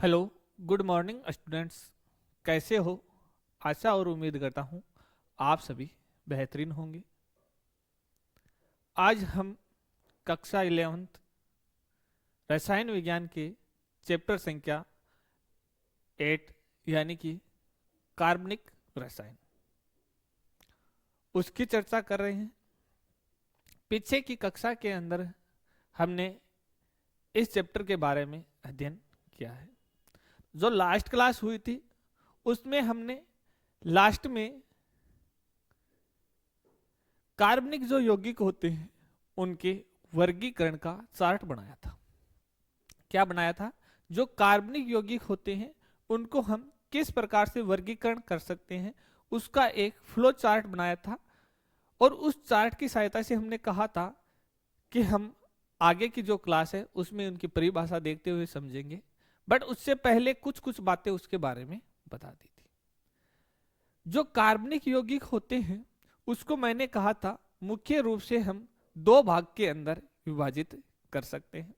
Hello, good morning students. कैसे हो? आशा और उम्मीद करता हूँ आप सभी बेहतरीन होंगे। आज हम कक्षा 11th रसायन विज्ञान के चैप्टर संख्या 8 यानी कि कार्बनिक रसायन उसकी चर्चा कर रहे हैं। पीछे की कक्षा के अंदर हमने इस चैप्टर के बारे में अध्ययन किया है। जो लास्ट क्लास हुई थी उसमें हमने लास्ट में कार्बनिक जो यौगिक होते हैं उनके वर्गीकरण का चार्ट बनाया था। क्या बनाया था? जो कार्बनिक यौगिक होते हैं उनको हम किस प्रकार से वर्गीकरण कर सकते हैं उसका एक फ्लो चार्ट बनाया था। और उस चार्ट की सहायता से हमने कहा था कि हम आगे की जो क्लास है उसमें उनकी परिभाषा देखते हुए समझेंगे, बट उससे पहले कुछ कुछ बातें उसके बारे में बता दी थी। जो कार्बनिक यौगिक होते हैं उसको मैंने कहा था मुख्य रूप से हम दो भाग के अंदर विभाजित कर सकते हैं।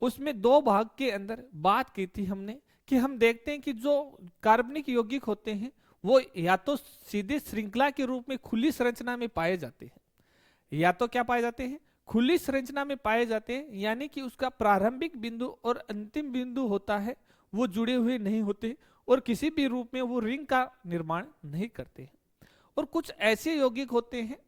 उसमें दो भाग के अंदर बात की थी हमने कि हम देखते हैं कि जो कार्बनिक यौगिक होते हैं वो या तो सीधे श्रृंखला के रूप में खुली संरचना में पाए जाते हैं, या तो क्या पाए जाते हैं, खुली संरचना में पाए जाते हैं, यानी कि उसका प्रारंभिक बिंदु और अंतिम बिंदु होता है वो जुड़े हुए नहीं होते और किसी भी रूप में वो रिंग का निर्माण नहीं करते हैं। और कुछ ऐसे यौगिक होते हैं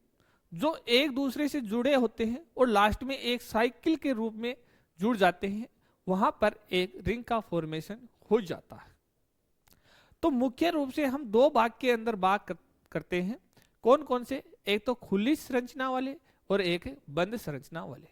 जो एक दूसरे से जुड़े होते हैं और लास्ट में एक साइकिल के रूप में जुड़ जाते हैं, वहां पर एक रिंग का फॉर्मेशन हो जाता है। तो मुख्य रूप से हम दो भाग के अंदर करते हैं। कौन कौन से? एक तो खुली संरचना वाले और एक बंद संरचना वाले।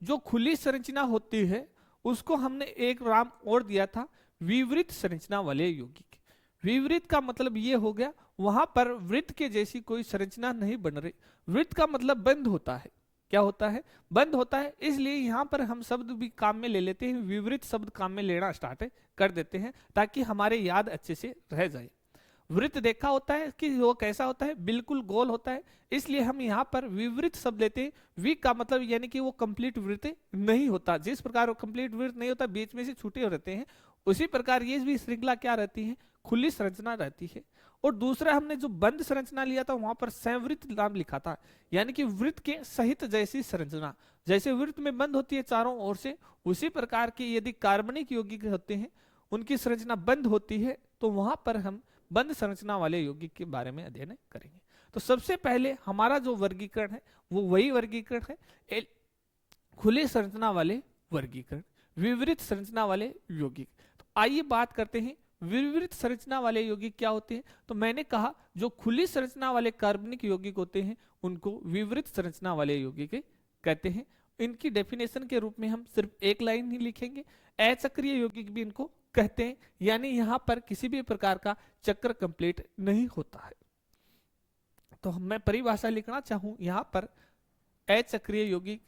जो खुली संरचना होती है उसको हमने एक नाम और दिया था विवृत संरचना वाले यौगिक। विवृत का मतलब ये हो गया वहां पर वृत्त के जैसी कोई संरचना नहीं बन रही। वृत्त का मतलब बंद होता है। क्या होता है? बंद होता है। इसलिए यहां पर हम शब्द भी काम में ले लेते हैं, विवृत शब्द काम में लेना स्टार्ट कर देते हैं ताकि हमारे याद अच्छे से रह जाए। वृत्त देखा होता है कि वो कैसा होता है, बिल्कुल गोल होता है, इसलिए हम यहाँ पर विवृत शब्द लेते हैं। वी का मतलब यानी कि वो कंप्लीट वृत्त नहीं होता। जिस प्रकार वो कंप्लीट वृत्त नहीं होता, बीच में से छूटे रहते हैं, उसी प्रकार ये भी श्रृंखला क्या रहती है, खुली संरचना रहती है। और दूसरा हमने जो बंद संरचना लिया था वहां पर संवृत्त नाम लिखा था, यानी कि वृत्त के सहित जैसी संरचना। जैसे वृत्त में बंद होती है चारों ओर से, उसी प्रकार की यदि कार्बनिक यौगिक होते हैं उनकी संरचना बंद होती है तो वहां पर हम बंद संरचना वाले यौगिक के बारे में अध्ययन करेंगे। तो सबसे पहले हमारा जो वर्गीकरण है वो वही वर्गीकरण है खुली संरचना वाले वर्गीकरण, विवृत संरचना वाले यौगिक। तो आइए बात करते हैं विवृत संरचना वाले यौगिक क्या होते हैं। तो मैंने कहा जो खुली संरचना वाले कार्बनिक यौगिक होते हैं उनको विवृत संरचना वाले यौगिक कहते हैं। इनकी डेफिनेशन के रूप में हम सिर्फ एक लाइन ही लिखेंगे, अचक्रीय यौगिक भी इनको कहते हैं, यानी यहां पर किसी भी प्रकार का चक्र कंप्लीट नहीं होता है। तो मैं परिभाषा लिखना चाहूं यहां पर अचक्रीय यौगिक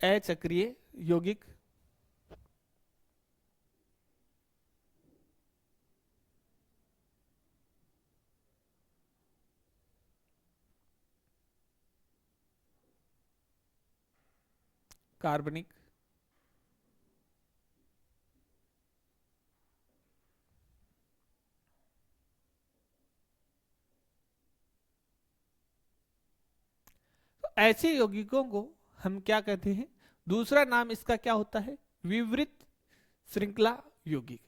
अचक्रीय यौगिक कार्बनिक तो ऐसे यौगिकों को हम क्या कहते हैं, दूसरा नाम इसका क्या होता है, विवृत श्रृंखला यौगिक।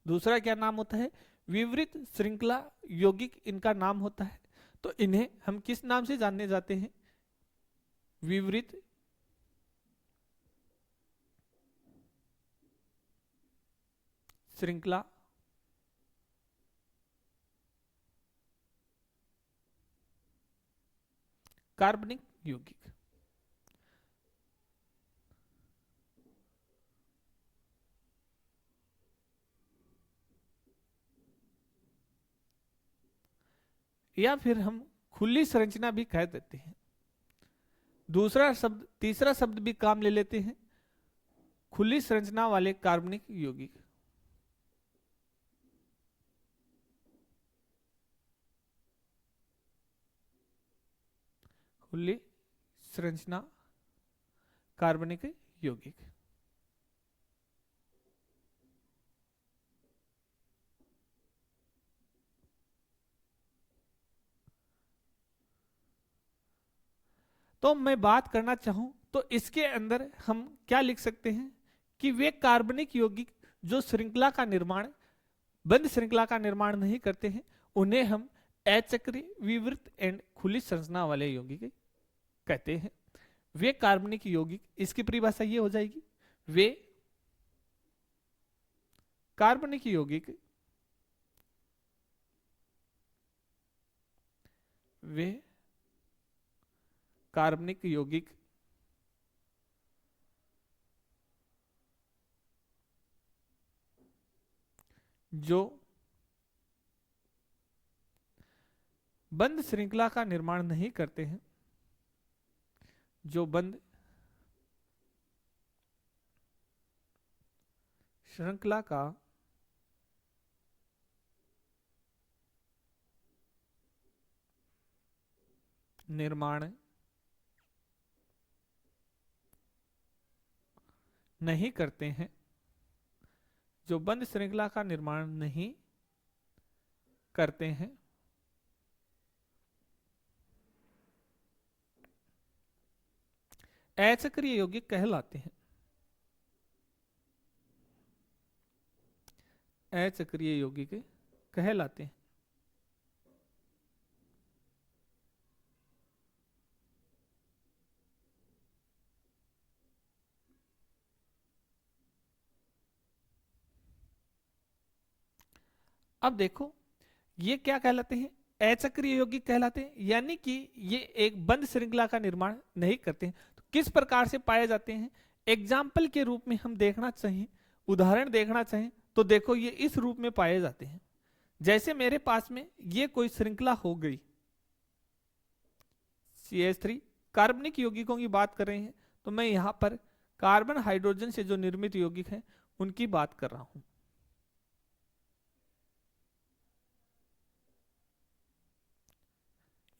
दूसरा क्या नाम होता है, विवृत श्रृंखला यौगिक इनका नाम होता है। तो इन्हें हम किस नाम से जानने जाते हैं, विवृत श्रृंखला कार्बनिक यौगिक। या फिर हम खुली संरचना भी कह देते हैं। दूसरा शब्द, तीसरा शब्द भी काम ले लेते हैं, खुली संरचना वाले कार्बनिक यौगिक। खुली संरचना कार्बनिक यौगिक। तो मैं बात करना चाहूं तो इसके अंदर हम क्या लिख सकते हैं कि वे कार्बनिक यौगिक जो श्रृंखला का निर्माण, बंद श्रृंखला का निर्माण नहीं करते हैं, उन्हें हम अचक्रीय, विवृत एंड खुली संरचना वाले यौगिक कहते हैं। वे कार्बनिक यौगिक, इसकी परिभाषा ये हो जाएगी, वे कार्बनिक यौगिक, वे कार्बनिक यौगिक जो बंद श्रृंखला का निर्माण नहीं करते हैं, जो बंद श्रृंखला का निर्माण नहीं करते हैं, जो बंद श्रृंखला का निर्माण नहीं करते हैं, अचक्रीय यौगिक कहलाते हैं। अचक्रीय यौगिक कहलाते हैं। अब देखो ये क्या कहलाते हैं, अचक्रीय यौगिक कहलाते हैं, यानी कि ये एक बंद श्रृंखला का निर्माण नहीं करते हैं। तो किस प्रकार से पाए जाते हैं, एग्जाम्पल के रूप में हम देखना चाहिए, उदाहरण देखना चाहें तो देखो ये इस रूप में पाए जाते हैं। जैसे मेरे पास में ये कोई श्रृंखला हो गई, CH3 कार्बनिक यौगिकों की बात कर रहे हैं, तो मैं यहां पर कार्बन हाइड्रोजन से जो निर्मित यौगिक हैं उनकी बात कर रहा हूं।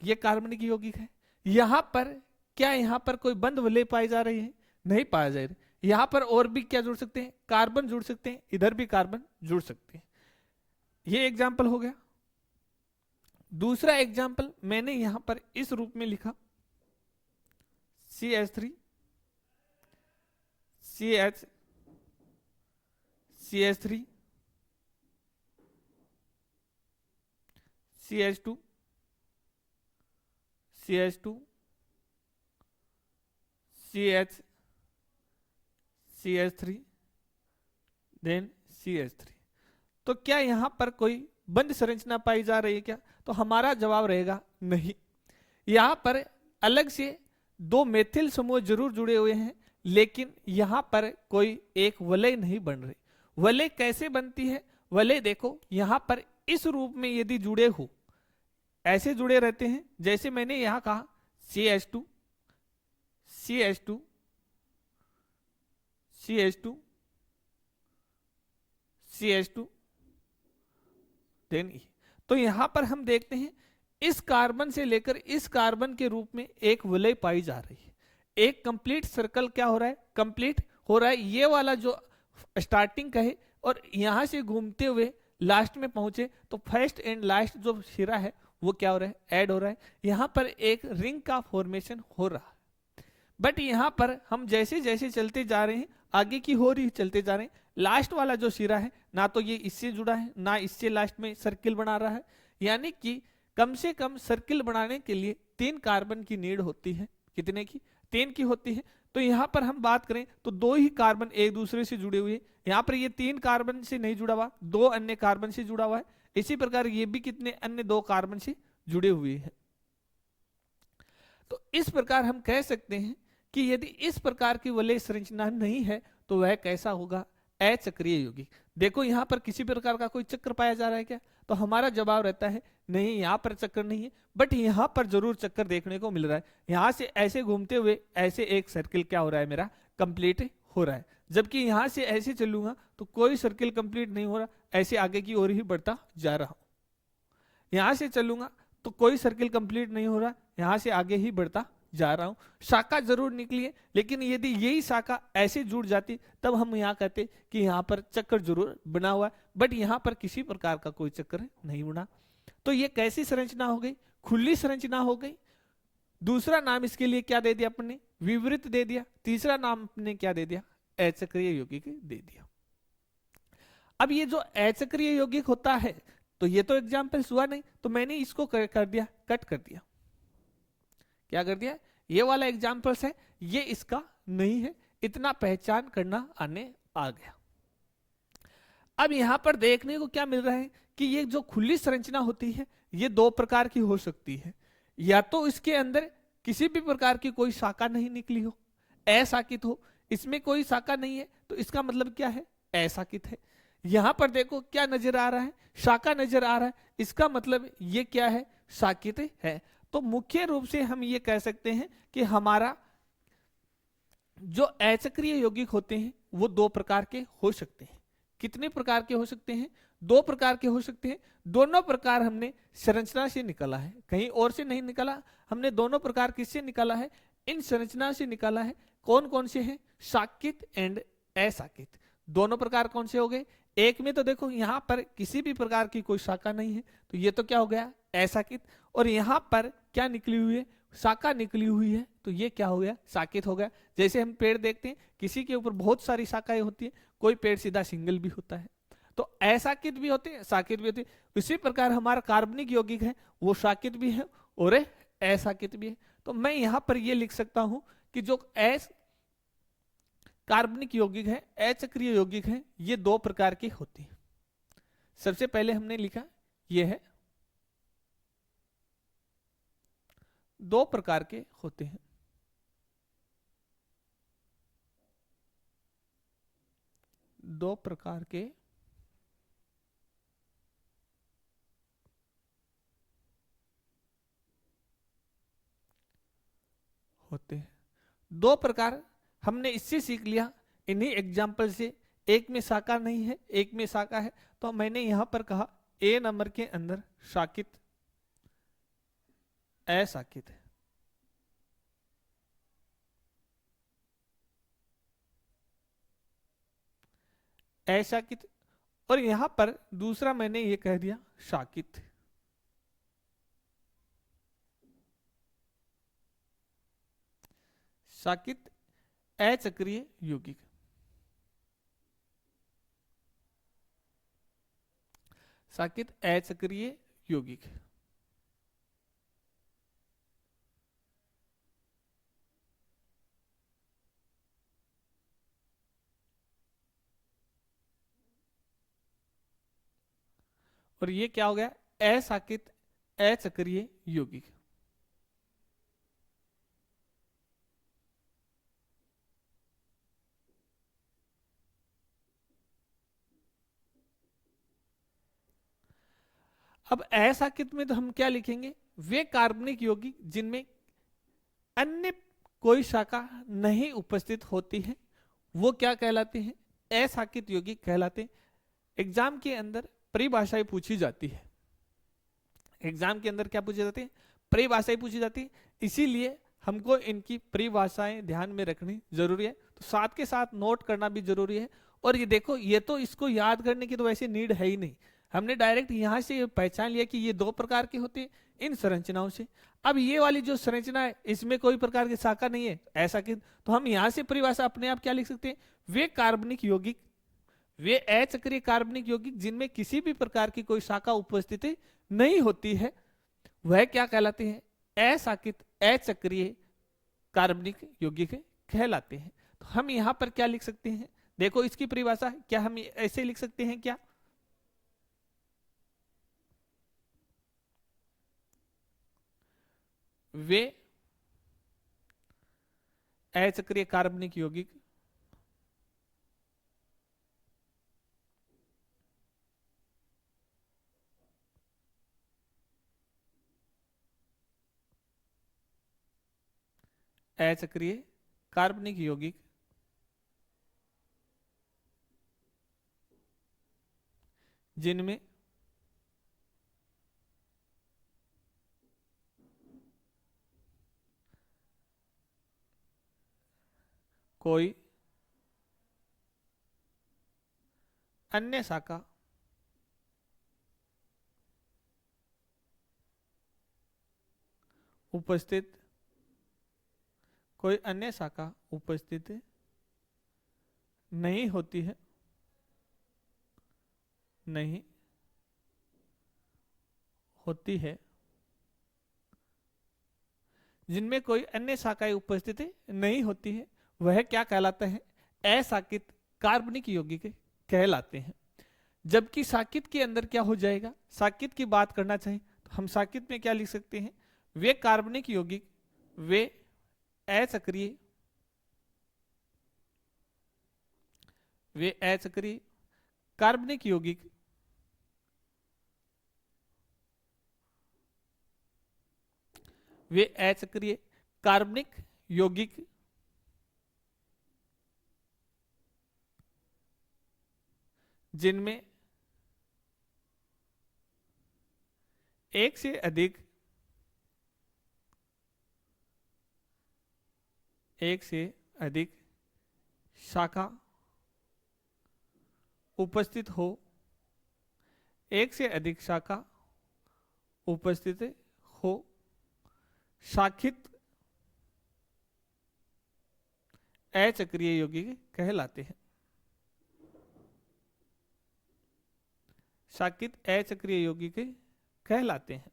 ये कार्बनिक यौगिक है। यहां पर क्या, यहां पर कोई बंद वलय पाई जा रही है, नहीं पाया जा रही। यहां पर और भी क्या जुड़ सकते हैं, कार्बन जुड़ सकते हैं, इधर भी कार्बन जुड़ सकते हैं। ये एग्जाम्पल हो गया। दूसरा एग्जाम्पल मैंने यहां पर इस रूप में लिखा, CH3 CH CH3 CH2 CH2 CH CH3 then CH3। तो क्या यहां पर कोई बंद संरचना पाई जा रही है क्या, तो हमारा जवाब रहेगा नहीं। यहां पर अलग से दो मेथिल समूह जरूर जुड़े हुए हैं, लेकिन यहां पर कोई एक वलय नहीं बन रही। वलय कैसे बनती है, वलय देखो यहां पर इस रूप में यदि जुड़े हो, ऐसे जुड़े रहते हैं, जैसे मैंने यहां कहा CH2 CH2 CH2 CH2 then E। तो यहां पर हम देखते हैं इस कार्बन से लेकर इस कार्बन के रूप में एक वलय पाई जा रही है। एक कंप्लीट सर्कल क्या हो रहा है, कंप्लीट हो रहा है। ये वाला जो स्टार्टिंग का है और यहां से घूमते हुए लास्ट में पहुंचे, तो फर्स्ट एंड लास्ट जो सिरा है वो क्या हो रहा है, ऐड हो रहा है। यहां पर एक रिंग का फॉर्मेशन हो रहा है। बट यहां पर हम जैसे जैसे चलते जा रहे हैं, आगे की हो रही चलते जा रहे हैं, लास्ट वाला जो सिरा है ना तो ये इससे जुड़ा है, ना इससे लास्ट में सर्किल बना रहा है। यानी कि कम से कम सर्किल बनाने के लिए 3 कार्बन की नीड होती है। कितने की, 3 की होती है। तो यहां पर हम बात करें तो 2 ही कार्बन एक दूसरे से जुड़े हुए हैं। यहां पर ये 3 कार्बन से नहीं जुड़ा हुआ, 2 अन्य कार्बन से जुड़ा हुआ है। इसी प्रकार ये भी कितने अन्य 2 कार्बन से जुड़े हुए हैं। तो इस प्रकार हम कह सकते हैं कि यदि इस प्रकार की वलय संरचना नहीं है तो वह कैसा होगा, अचक्रीय यौगिक। देखो यहां पर किसी प्रकार का कोई चक्र पाया जा रहा है क्या, तो हमारा जवाब रहता है नहीं, यहां पर चक्कर नहीं है। बट यहां पर जरूर चक्कर देखने को मिल रहा है। यहां से ऐसे घूमते हुए ऐसे एक सर्किल क्या हो रहा है, मेरा कंप्लीट हो रहा है। जबकि यहां से ऐसे चलूंगा तो कोई सर्किल कंप्लीट नहीं हो रहा, ऐसे आगे की ओर ही बढ़ता जा रहा हूं। यहां से चलूंगा तो कोई सर्किल कंप्लीट नहीं हो रहा, यहां से आगे ही बढ़ता जा रहा हूं, शाखा जरूर निकली है, लेकिन यदि यही शाखा ऐसे जुड़ जाती तब हम यहाँ कहते कि यहाँ पर चक्र जरूर बना हुआ है, बट यहाँ पर किसी प्रकार का कोई चक्र नहीं बना। तो ये कैसी संरचना हो गई? खुली संरचना हो गई। दूसरा नाम इसके लिए क्या दे दिया अपने? विवृत दे दिया। तीसरा नाम अपने क्या दे दिया? अचक्रीय यौगिक दे दिया। अब ये जो अचक्रीय यौगिक होता है, तो ये तो एग्जाम्पल हुआ नहीं, तो मैंने इसको कर दिया, कट कर दिया। क्या कर दिया? ये वाला एग्जाम्पल्स है, ये इसका नहीं है, इतना पहचान करना आने आ गया। अब यहां पर देखने को क्या मिल रहा है कि ये जो खुली संरचना होती है ये दो प्रकार की हो सकती है। या तो इसके अंदर किसी भी प्रकार की कोई शाखा नहीं निकली हो, अशाखित हो, इसमें कोई शाखा नहीं है, तो इसका मतलब क्या है? अशाखित है। यहां पर देखो क्या नजर आ रहा है? शाखा नजर आ रहा है, इसका मतलब ये क्या है? शाखित है। तो मुख्य रूप से हम ये कह सकते हैं कि हमारा जो अचक्रीय यौगिक होते हैं वो दो प्रकार के हो सकते हैं। कितने प्रकार के हो सकते हैं? दो प्रकार के हो सकते हैं। दोनों प्रकार हमने संरचना से निकाला है, कहीं और से नहीं निकाला। हमने दोनों प्रकार किससे निकाला है? इन संरचना से निकाला है। कौन कौन से हैं? शाकित एंड अशाकित। दोनों प्रकार कौन से हो गए? एक में तो देखो यहां पर किसी भी प्रकार की कोई शाखा नहीं है, तो ये तो क्या हो गया? अशाकित। और यहां पर क्या निकली हुई है? शाखा निकली हुई है, तो ये क्या हो गया? शाकित हो गया। जैसे हम पेड़ देखते हैं, किसी के ऊपर बहुत सारी शाखाएं होती है, कोई पेड़ सीधा सिंगल भी होता है, तो अशाकित भी होते हैं, शाकित भी होते हैं। इसी प्रकार हमारा कार्बनिक यौगिक है वो शाकित भी है और अशाकित भी है। तो मैं यहां पर ये लिख सकता हूं कि जो कार्बनिक यौगिक है, अचक्रीय यौगिक है, ये दो प्रकार के होते हैं। सबसे पहले हमने लिखा ये है, दो प्रकार के होते हैं। दो प्रकार के होते हैं। दो प्रकार हमने इससे सीख लिया, इन्हीं एग्जाम्पल से। एक में शाखा नहीं है, एक में शाखा है, तो मैंने यहां पर कहा ए नंबर के अंदर शाकित, अशाकित है। अशाकित। और यहां पर दूसरा मैंने ये कह दिया शाकित। शाकित अचक्रीय यौगिक। शाकित अचक्रीय यौगिक। और ये क्या हो गया? अशाकित अचक्रीय यौगिक। अब अशाकित में तो हम क्या लिखेंगे? वे कार्बनिक यौगिक जिनमें अन्य कोई शाखा नहीं उपस्थित होती है, वो क्या कहलाते हैं? अशाकित यौगिक कहलाते हैं। एग्जाम के अंदर परिभाषाएं पूछी जाती है। एग्जाम के अंदर क्या पूछी जाती है? परिभाषाएं पूछी जाती है, इसीलिए हमको इनकी परिभाषाएं ध्यान में रखनी जरूरी है। तो साथ के साथ नोट करना भी जरूरी है। और ये देखो, ये तो इसको याद करने की तो वैसे नीड है ही नहीं, हमने डायरेक्ट यहां से पहचान लिया कि ये दो प्रकार के होते हैं इन संरचनाओं से। अब ये वाली जो संरचना है इसमें कोई प्रकार की शाखा नहीं है, ऐसा कि तो हम यहां से परिभाषा अपने आप क्या लिख सकते हैं? वे कार्बनिक यौगिक, वे अचक्रीय कार्बनिक यौगिक जिनमें किसी भी प्रकार की कोई शाखा उपस्थित नहीं होती है, वह क्या कहलाते हैं? अशाकित अचक्रीय कार्बनिक यौगिक कहलाते हैं। तो हम यहां पर क्या लिख सकते हैं? देखो इसकी परिभाषा क्या हम ऐसे लिख सकते हैं क्या? वे अचक्रीय कार्बनिक यौगिक अचक्रीय कार्बनिक यौगिक जिनमें कोई अन्य शाखा उपस्थित, कोई अन्य शाखा उपस्थित नहीं होती है, नहीं होती है, जिनमें कोई अन्य शाखाएं उपस्थित नहीं होती है, वह क्या कहलाता है? अशाकित कार्बनिक यौगिक कहलाते हैं। जबकि साकित के अंदर क्या हो जाएगा? साकित की बात करना चाहें तो हम साकित में क्या लिख सकते हैं? वे कार्बनिक यौगिक, वे अचक्रीय, वे अचक्रीय कार्बनिक यौगिक वे अचक्रीय कार्बनिक यौगिक जिनमें एक से अधिक शाखा उपस्थित हो, एक से अधिक शाखा उपस्थित हो, शाखित अचक्रीय यौगिक कहलाते हैं। शाखित अचक्रीय यौगिक कहलाते हैं।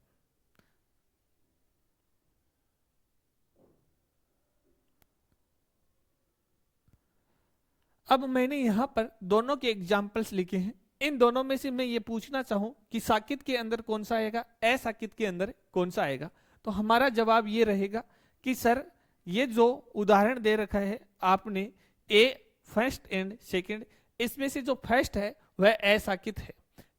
अब मैंने यहां पर दोनों के एग्जाम्पल्स लिखे हैं। इन दोनों में से मैं ये पूछना चाहूं कि साकित के अंदर कौन सा आएगा, असाकित के अंदर कौन सा आएगा, तो हमारा जवाब ये रहेगा कि सर ये जो उदाहरण दे रखा है आपने, ए फर्स्ट एंड सेकंड, इसमें से जो फर्स्ट है वह असाकित है,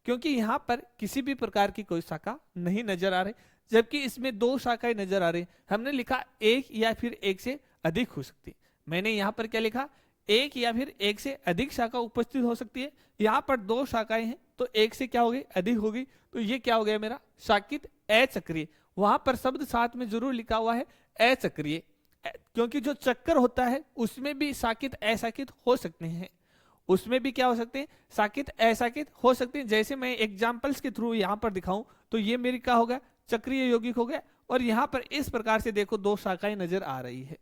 क्योंकि यहां पर किसी भी प्रकार की कोई शाखा नहीं नजर आ रही, जबकि इसमें दो शाखाएं नजर आ रही। हमने लिखा एक या फिर एक से अधिक हो सकती है। मैंने यहां पर क्या लिखा? एक या फिर एक से अधिक शाखा उपस्थित हो सकती है। यहां पर दो शाखाएं हैं तो एक से क्या हो गई? अधिक हो गई। तो ये क्या हो गया मेरा? शाकित अचक्रीय। वहां पर शब्द साथ में जरूर लिखा हुआ है अचक्रीय, क्योंकि जो चक्कर होता है उसमें भी साकित असाकित हो सकते हैं, उसमें भी क्या हो सकते हैं? साकित असाकित हो सकते हैं। जैसे मैं एग्जांपल्स के थ्रू यहां पर दिखाऊं तो ये मेरी क्या हो गया? चक्रीय यौगिक हो गया। और यहां पर इस प्रकार से देखो दो शाखाएं नजर आ रही है।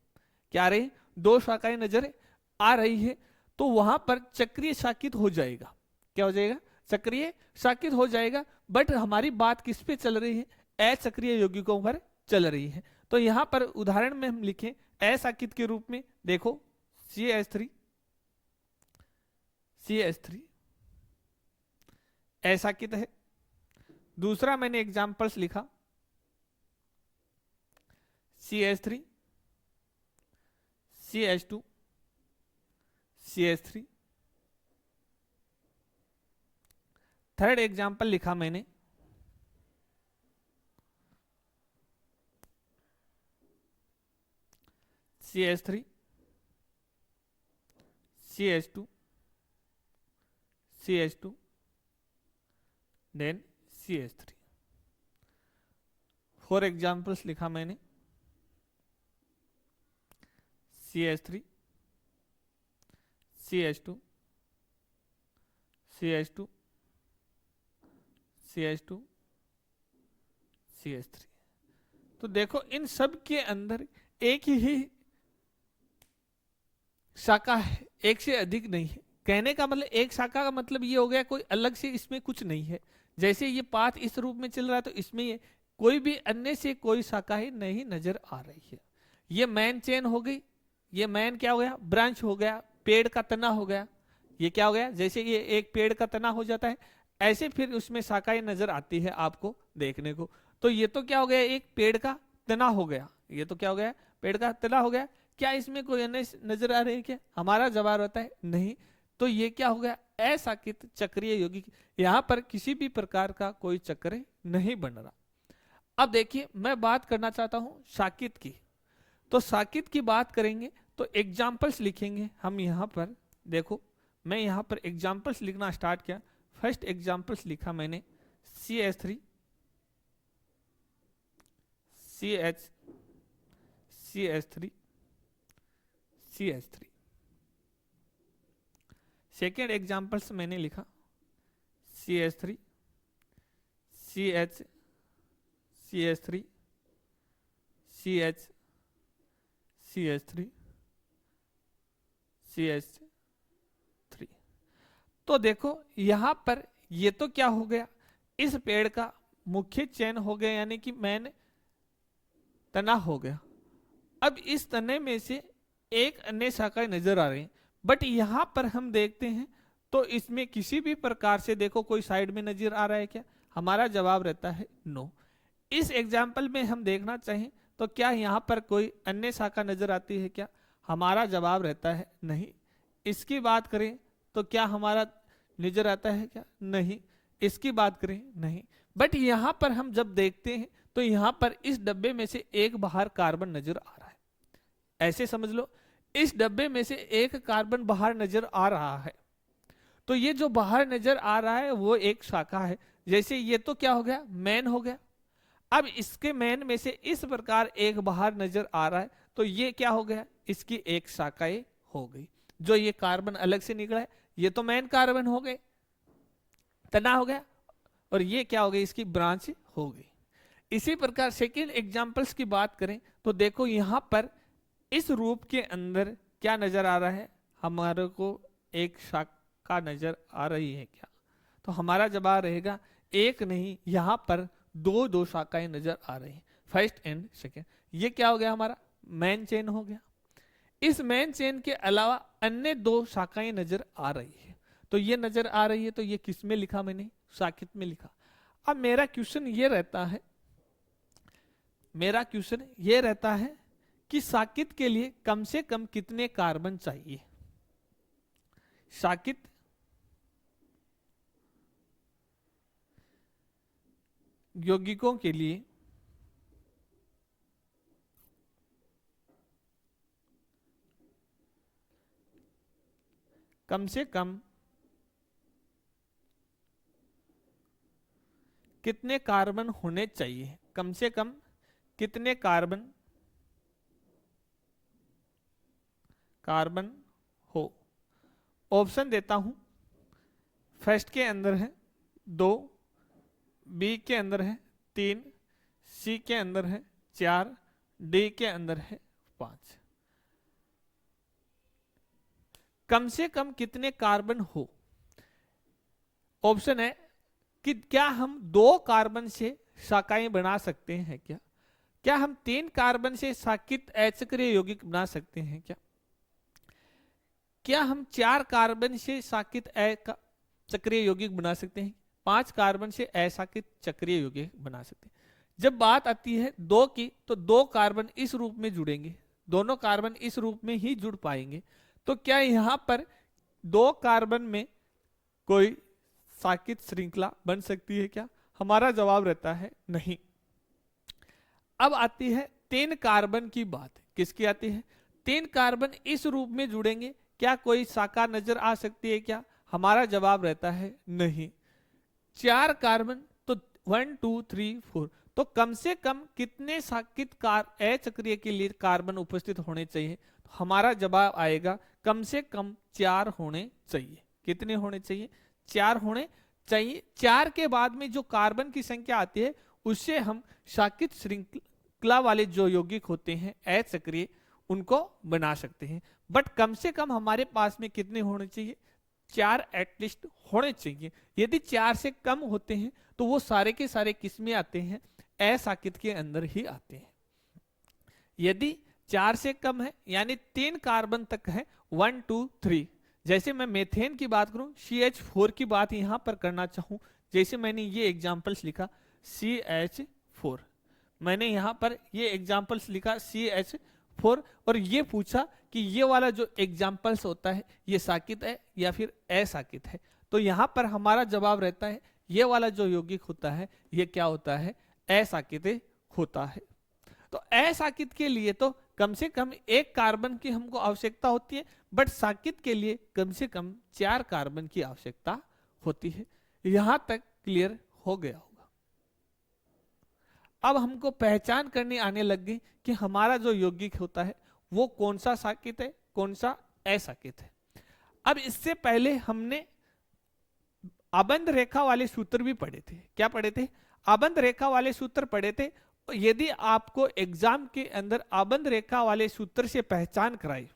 क्या आ रही? दो शाखाएं नजर आ रही है, तो वहां पर चक्रीय शाकित हो जाएगा। क्या हो जाएगा? चक्रीय शाकित हो जाएगा। बट हमारी बात किस पे चल रही है? अचक्रीय यौगिकों पर चल रही है। तो यहां पर उदाहरण में हम लिखें अशाकित के रूप में, देखो CH3 अशाकित है। दूसरा मैंने एग्जांपल्स लिखा CH3 CH2 CH3। Third example लिखा मैंने CH3 CH2 CH2 then CH3। Four examples लिखा मैंने CH3 CH2 CH2 CH2 CH3। तो देखो इन सब के अंदर एक ही शाखा है, एक से अधिक नहीं है। कहने का मतलब एक शाखा का मतलब ये हो गया कोई अलग से इसमें कुछ नहीं है। जैसे ये पाथ इस रूप में चल रहा है तो इसमें ये कोई भी अन्य से कोई शाखा ही नहीं नजर आ रही है। ये मैन चेन हो गई, ये मैन क्या हो गया? ब्रांच हो गया, पेड़ का तना हो गया। ये क्या हो गया? जैसे ये एक पेड़ का तना हो जाता है, ऐसे फिर उसमें शाखाएं नजर आती है आपको देखने को। तो ये तो क्या हो गया? एक पेड़ का तना हो गया। ये तो क्या हो गया? पेड़ का तना हो गया। क्या इसमें कोई अन्य नजर आ रहे हैं क्या? हमारा जवाब होता है नहीं। तो ये क्या हो गया? अशाकित चक्रीय यौगिक। यहां पर किसी भी प्रकार का कोई चक्र नहीं बन रहा। अब देखिए मैं बात करना चाहता हूं शाकित की। तो शाकित की बात करेंगे तो एग्जाम्पल्स लिखेंगे हम यहां पर। देखो मैं यहां पर एग्जाम्पल्स लिखना स्टार्ट किया। फर्स्ट एग्जाम्पल्स लिखा मैंने CH3 CH CH3 CH3। Second examples मैंने लिखा CH3, CH, CH3, CH, CH3, CH3। तो देखो यहां पर ये तो क्या हो गया, इस पेड़ का मुख्य चेन हो गया, यानी कि मेन तना हो गया। अब इस तने में से एक अन्य शाखाएं नजर आ रही हैं, बट यहां पर हम देखते हैं तो इसमें किसी भी प्रकार से देखो कोई साइड में नजर आ रहा है क्या? हमारा जवाब रहता है नो। इस एग्जाम्पल में हम देखना चाहें तो क्या यहां पर कोई अन्य शाखा नजर आती है क्या? हमारा जवाब रहता है नहीं। इसकी बात करें तो क्या हमारा नजर आता है क्या? नहीं। इसकी बात करें नहीं। बट यहां पर हम जब देखते हैं तो यहां पर इस डब्बे में से एक बाहर कार्बन नजर आ रहा है। ऐसे समझ लो, इस डब्बे में से एक कार्बन बाहर नजर आ रहा है, तो ये जो बाहर नजर आ रहा है वो एक शाखा है। जैसे ये तो क्या हो गया, मेन हो गया। अब इसके मेन में से इस प्रकार एक बाहर नजर आ रहा है, तो ये क्या हो गया, इसकी एक शाखाएं हो गई। जो ये कार्बन अलग से निकला है, ये तो मेन कार्बन हो गए, तना हो गया, और ये क्या हो गई, इसकी ब्रांच हो गई। इसी प्रकार सेकेंड एग्जाम्पल्स की बात करें तो देखो यहां पर इस रूप के अंदर क्या नजर आ रहा है, हमारे को एक शाखा नजर आ रही है क्या? तो हमारा जवाब रहेगा एक नहीं, यहां पर दो दो शाखाएं नजर आ रही हैं, फर्स्ट एंड सेकेंड। ये क्या हो गया, हमारा मेन चेन हो गया। इस मेन चेन के अलावा अन्य दो शाखाएं नजर आ रही है, तो ये नजर आ रही है, तो ये किस में लिखा मैंने, शाकित में लिखा। अब मेरा क्वेश्चन ये रहता है, कि शाकित के लिए कम से कम कितने कार्बन चाहिए? शाकित यौगिकों के लिए कम से कम कितने कार्बन होने चाहिए? कम से कम कितने कार्बन हो? ऑप्शन देता हूं। फर्स्ट के अंदर है 2, बी के अंदर है 3, सी के अंदर है 4, डी के अंदर है 5। कम से कम कितने कार्बन हो? ऑप्शन है कि क्या हम 2 कार्बन से शाखाएं बना सकते हैं क्या? क्या हम 3 कार्बन से शाकित अचक्रिय यौगिक बना सकते हैं क्या? क्या हम 4 कार्बन से शाकित चक्रीय यौगिक बना सकते हैं? 5 कार्बन से अशाकित चक्रीय यौगिक बना सकते हैं। जब बात आती है 2 की, तो 2 कार्बन इस रूप में जुड़ेंगे, दोनों कार्बन इस रूप में ही जुड़ पाएंगे। तो क्या यहां पर 2 कार्बन में कोई शाकित श्रृंखला बन सकती है क्या? हमारा जवाब रहता है नहीं। अब आती है 3 कार्बन की बात। किसकी आती है? 3 कार्बन इस रूप में जुड़ेंगे, क्या कोई शाखा नजर आ सकती है क्या? हमारा जवाब रहता है नहीं। 4 कार्बन, तो 1 2 3 4, तो कम से कम कितने शाकित अचक्रीय के लिए कार्बन उपस्थित होने चाहिए? तो हमारा जवाब आएगा कम से कम 4 होने चाहिए। कितने होने चाहिए? 4 होने चाहिए। 4 के बाद में जो कार्बन की संख्या आती है उससे हम शाकित श्रृंखला वाले जो यौगिक होते हैं अचक्रीय, उनको बना सकते हैं। बट कम से कम हमारे पास में कितने होने चाहिए? 4 एटलीस्ट होने चाहिए। यदि 4 से कम होते हैं तो वो सारे के सारे किस में आते हैं? अशाकित के अंदर ही आते हैं। यदि 4 से कम है यानी 3 कार्बन तक है, 1 2 3, जैसे मैं मेथेन की बात करूं, CH4 की बात यहां पर करना चाहूं, जैसे मैंने ये एग्जांपल्स लिखा CH4, मैंने यहां पर ये एग्जांपल्स लिखा CH4, और ये पूछा कि ये वाला जो एग्जांपल्स होता है ये शाकित है या फिर अशाकित है? तो यहां पर हमारा जवाब रहता है ये वाला जो यौगिक होता है ये क्या होता है? अशाकित होता है। तो अशाकित के लिए तो कम से कम 1 कार्बन की हमको आवश्यकता होती है, बट शाकित के लिए कम से कम 4 कार्बन की आवश्यकता होती है। यहां तक क्लियर हो गया होगा। अब हमको पहचान करने आने लग गई कि हमारा जो यौगिक होता है वो कौन सा शाकित है, कौन सा अशाकित है। अब इससे पहले हमने आबंध रेखा वाले सूत्र भी पढ़े थे। क्या पढ़े थे? आबंध रेखा वाले सूत्र पढ़े थे। यदि आपको एग्जाम के अंदर आबंध रेखा वाले सूत्र से पहचान कराए,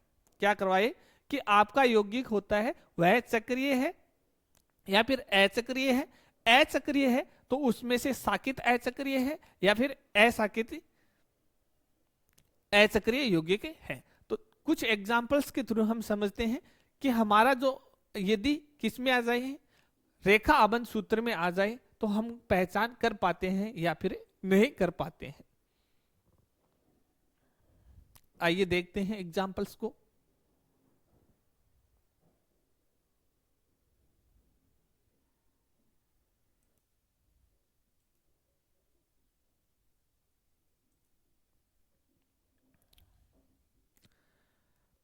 क्या करवाए कि आपका यौगिक होता है वह चक्रीय है या फिर अचक्रीय है। अचक्रीय है तो उसमें से साकित अचक्रीय है या फिर असाकित अचक्रीय यौगिक है। तो कुछ एग्जांपल्स के थ्रू हम समझते हैं कि हमारा जो यदि किस में आ जाए, रेखा आबंध सूत्र में आ जाए, तो हम पहचान कर पाते हैं या फिर नहीं कर पाते हैं। आइए देखते हैं एग्जांपल्स को।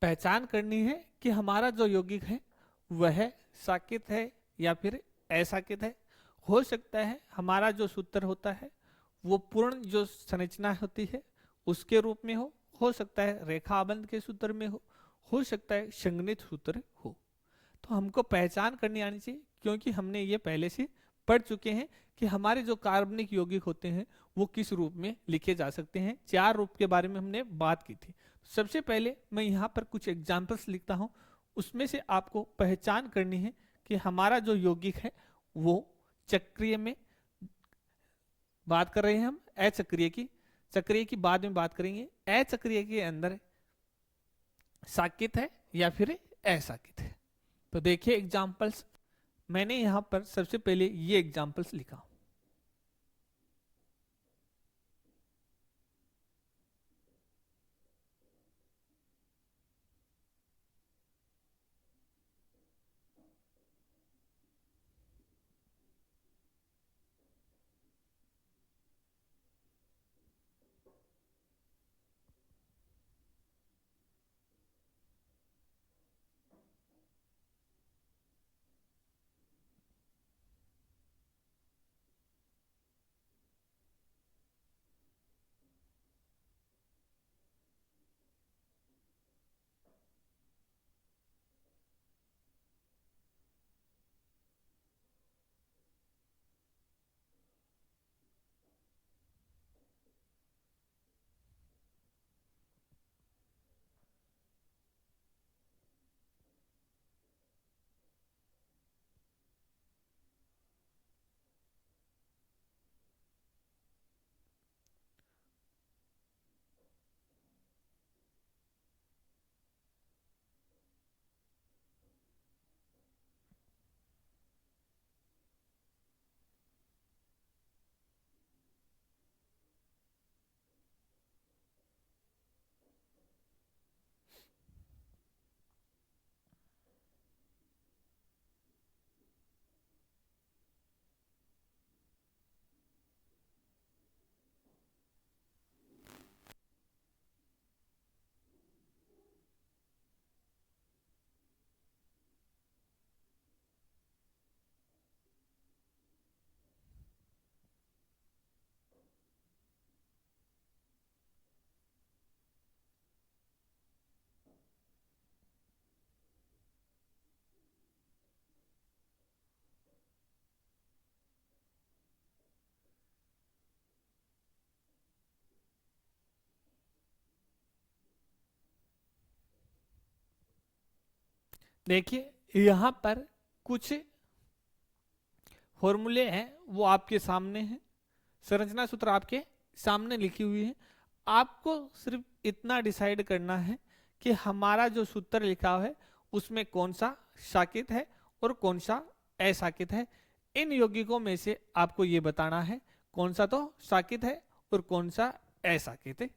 पहचान करनी है कि हमारा जो यौगिक है वह साकित है या फिर असाकित है। हो सकता है हमारा जो सूत्र होता है वो पूर्ण जो संरचना होती है उसके रूप में हो सकता है रेखा आबंध के सूत्र में हो सकता है संगणित सूत्र हो। तो हमको पहचान करनी आनी चाहिए, क्योंकि हमने ये पहले से पढ़ चुके हैं कि हमारे जो कार्बनिक यौगिक होते हैं वो किस रूप में लिखे जा सकते हैं। 4 रूप के बारे में हमने बात की थी। सबसे पहले मैं यहाँ पर कुछ एग्जाम्पल्स लिखता हूँ, उसमें से आपको पहचान करनी है कि हमारा जो यौगिक है वो चक्रीय में बात कर रहे हैं हम, अचक्रीय की। चक्रीय की बाद में बात करेंगे। अचक्रीय के अंदर साकित है या फिर असाकित है। तो देखिए एग्जाम्पल्स, मैंने यहां पर सबसे पहले ये एग्जाम्पल्स लिखा। देखिए यहां पर कुछ फॉर्मूले हैं वो आपके सामने हैं, संरचना सूत्र आपके सामने लिखी हुई है। आपको सिर्फ इतना डिसाइड करना है कि हमारा जो सूत्र लिखा है उसमें कौन सा साकित है और कौन सा असाकित है। इन यौगिकों में से आपको ये बताना है कौन सा तो साकित है और कौन सा असाकित है।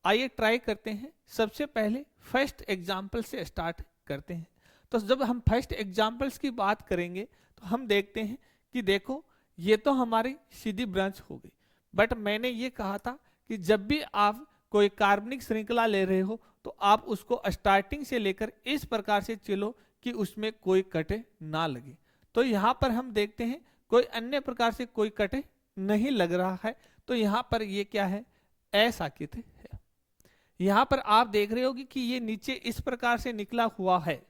आइए ट्राई करते हैं। सबसे पहले फर्स्ट एग्जाम्पल से स्टार्ट करते हैं। तो जब हम फर्स्ट एग्जाम्पल्स की बात करेंगे तो हम देखते हैं कि देखो ये तो हमारी सीधी ब्रांच हो गई, बट मैंने ये कहा था कि जब भी आप कोई कार्बनिक श्रृंखला ले रहे हो तो आप उसको स्टार्टिंग से लेकर इस प्रकार से चलो कि उसमें कोई कटे ना लगे। तो यहाँ पर हम देखते हैं कोई अन्य प्रकार से कोई कटे नहीं लग रहा है, तो यहाँ पर ये क्या है, असाकित है। यहाँ पर आप देख रहे हो कि ये नीचे इस प्रकार से निकला हुआ है,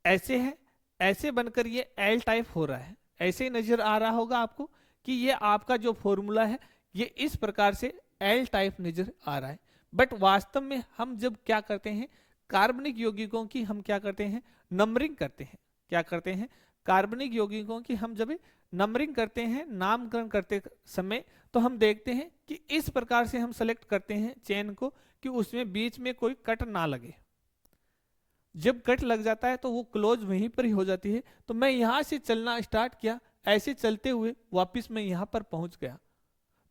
ऐसे है, ऐसे बनकर ये एल टाइप हो रहा है। ऐसे ही नजर आ रहा होगा आपको कि ये आपका जो फॉर्मूला है ये इस प्रकार से एल टाइप नजर आ रहा है। बट वास्तव में हम जब क्या करते हैं, कार्बनिक यौगिकों की हम क्या करते हैं, नंबरिंग करते हैं। क्या करते हैं, कार्बनिक यौगिकों की हम जब नंबरिंग करते हैं, नामकरण करते समय, तो हम देखते हैं कि इस प्रकार से हम सेलेक्ट करते हैं चेन को कि उसमें बीच में कोई कट ना लगे। जब कट लग जाता है तो वो क्लोज वहीं पर ही हो जाती है। तो मैं यहां से चलना स्टार्ट किया, ऐसे चलते हुए वापस मैं यहां पर पहुंच गया।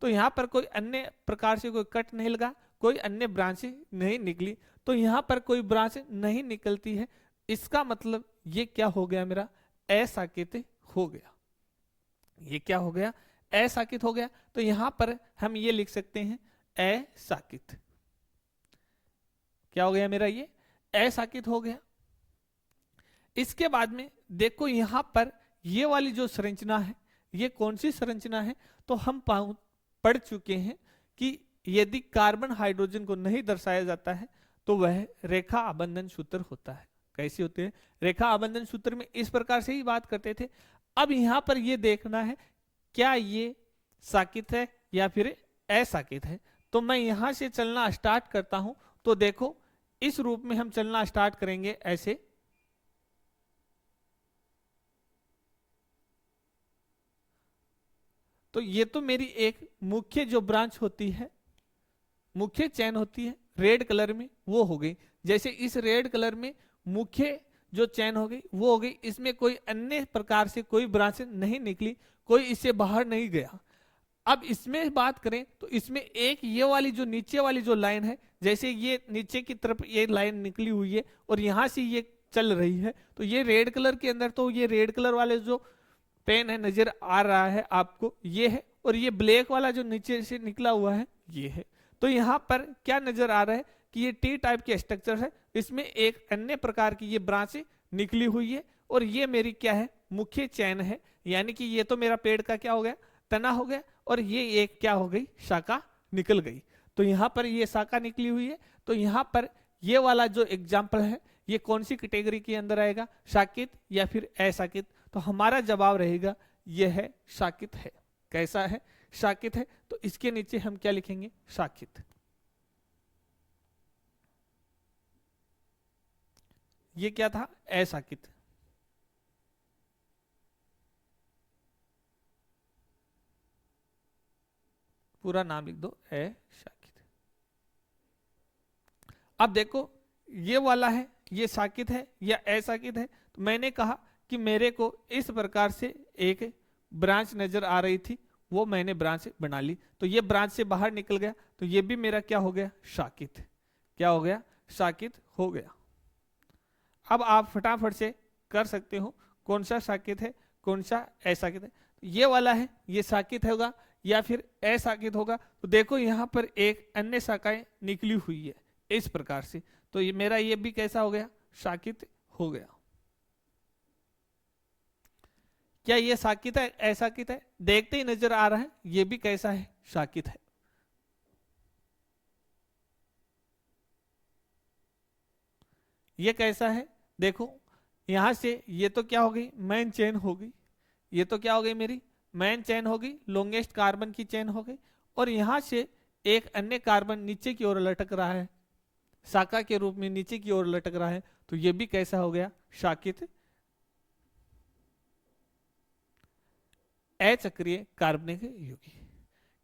तो यहाँ पर कोई अन्य प्रकार से कोई कट नहीं लगा, कोई अन्य ब्रांच नहीं निकली, तो यहाँ पर कोई ब्रांच नहीं निकलती है। इसका मतलब ये क्या हो गया, मेरा असाकित हो गया। ये क्या हो गया, असाकित हो गया। तो यहाँ पर हम ये लिख सकते हैं असाकित। क्या हो गया मेरा, ये असाकित हो गया। इसके बाद में देखो यहाँ पर ये वाली जो संरचना है, ये कौन सी संरचना है, तो हम पढ़ चुके हैं कि यदि कार्बन हाइड्रोजन को नहीं दर्शाया जाता है तो वह रेखा आबंधन सूत्र होता है। कैसे होते हैं, रेखा आबंधन सूत्र में इस प्रकार से ही बात करते थे। अब यहां पर यह देखना है क्या ये साकित है या फिर असाकित है। तो मैं यहां से चलना स्टार्ट करता हूं, तो देखो इस रूप में हम चलना स्टार्ट करेंगे ऐसे। तो ये तो मेरी एक मुख्य जो ब्रांच होती है, मुख्य चैन होती है रेड कलर में, वो हो गई। जैसे इस रेड कलर में मुख्य जो चैन हो गई वो हो गई, इसमें कोई अन्य प्रकार से कोई ब्रांच नहीं निकली, कोई इससे बाहर नहीं गया। अब इसमें बात करें तो इसमें एक ये वाली जो नीचे वाली जो लाइन है, जैसे ये नीचे की तरफ ये लाइन निकली हुई है और यहां से ये चल रही है, तो ये रेड कलर के अंदर, तो ये रेड कलर वाले जो पेन है नजर आ रहा है आपको, ये है। और ये ब्लैक वाला जो नीचे से निकला हुआ है ये है। तो यहाँ पर क्या नजर आ रहा है कि ये टी टाइप के स्ट्रक्चर है, इसमें एक अन्य प्रकार की ये ब्रांच निकली हुई है और ये मेरी क्या है, मुख्य चैन है। यानी कि ये तो मेरा पेड़ का क्या हो गया, तना हो गया, और ये एक क्या हो गई, शाखा निकल गई। तो यहाँ पर ये शाखा निकली हुई है। तो यहाँ पर ये वाला जो एग्जाम्पल है ये कौन सी कैटेगरी के अंदर आएगा, शाकित या फिर अशाकित। तो हमारा जवाब रहेगा यह है शाकित है। कैसा है, शाकित है। तो इसके नीचे हम क्या लिखेंगे, शाकित। ये क्या था, अशाकित। पूरा नाम लिख दो, अशाकित। अब देखो ये वाला है, ये शाकित है या अशाकित है। तो मैंने कहा कि मेरे को इस प्रकार से एक ब्रांच नजर आ रही थी, वो मैंने ब्रांच बना ली। तो ये ब्रांच से बाहर निकल गया, तो ये भी मेरा क्या हो गया, शाकित। क्या हो गया, शाकित हो गया। अब आप फटाफट से कर सकते हो कौन सा शाकित है, कौन सा अशाकित है। ये वाला है, ये शाकित होगा या फिर अशाकित होगा। तो देखो यहाँ पर एक अन्य शाखाएं निकली हुई है इस प्रकार से, तो ये मेरा ये भी कैसा हो गया, शाकित हो गया। क्या ये शाकित है, अशाकित है, देखते ही नजर आ रहा है ये भी कैसा है, शाकित है। ये कैसा है, देखो यहां से ये तो क्या हो गई, मेन चेन हो गई। ये तो क्या हो गई, मेरी मेन चेन हो गई, लॉन्गेस्ट कार्बन की चेन हो गई। और यहां से एक अन्य कार्बन नीचे की ओर लटक रहा है, शाखा के रूप में नीचे की ओर लटक रहा है। तो ये भी कैसा हो गया, शाकित, अचक्रीय कार्बनिक यौगिक।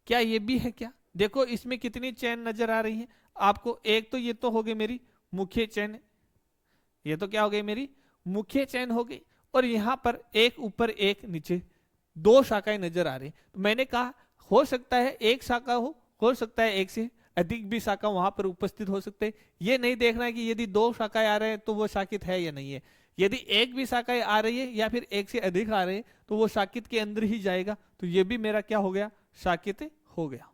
क्या ये भी है, क्या देखो इसमें कितनी चेन नजर आ रही है आपको। एक तो ये तो हो गई मेरी मुख्य चेन, ये तो क्या हो गई, मेरी मुख्य चेन हो गई। और यहां पर एक ऊपर एक नीचे दो शाखाएं नजर आ रही। तो मैंने कहा हो सकता है एक शाखा हो सकता है एक से अधिक भी शाखा वहां पर उपस्थित हो सकते हैं। ये नहीं देखना है कि यदि दो शाखाएं आ रहे हैं तो वो शाकित है या नहीं है। यदि एक भी शाखाएं आ रही है या फिर एक से अधिक आ रहे हैं तो वो शाकित के अंदर ही जाएगा। तो ये भी मेरा क्या हो गया, शाकित हो गया।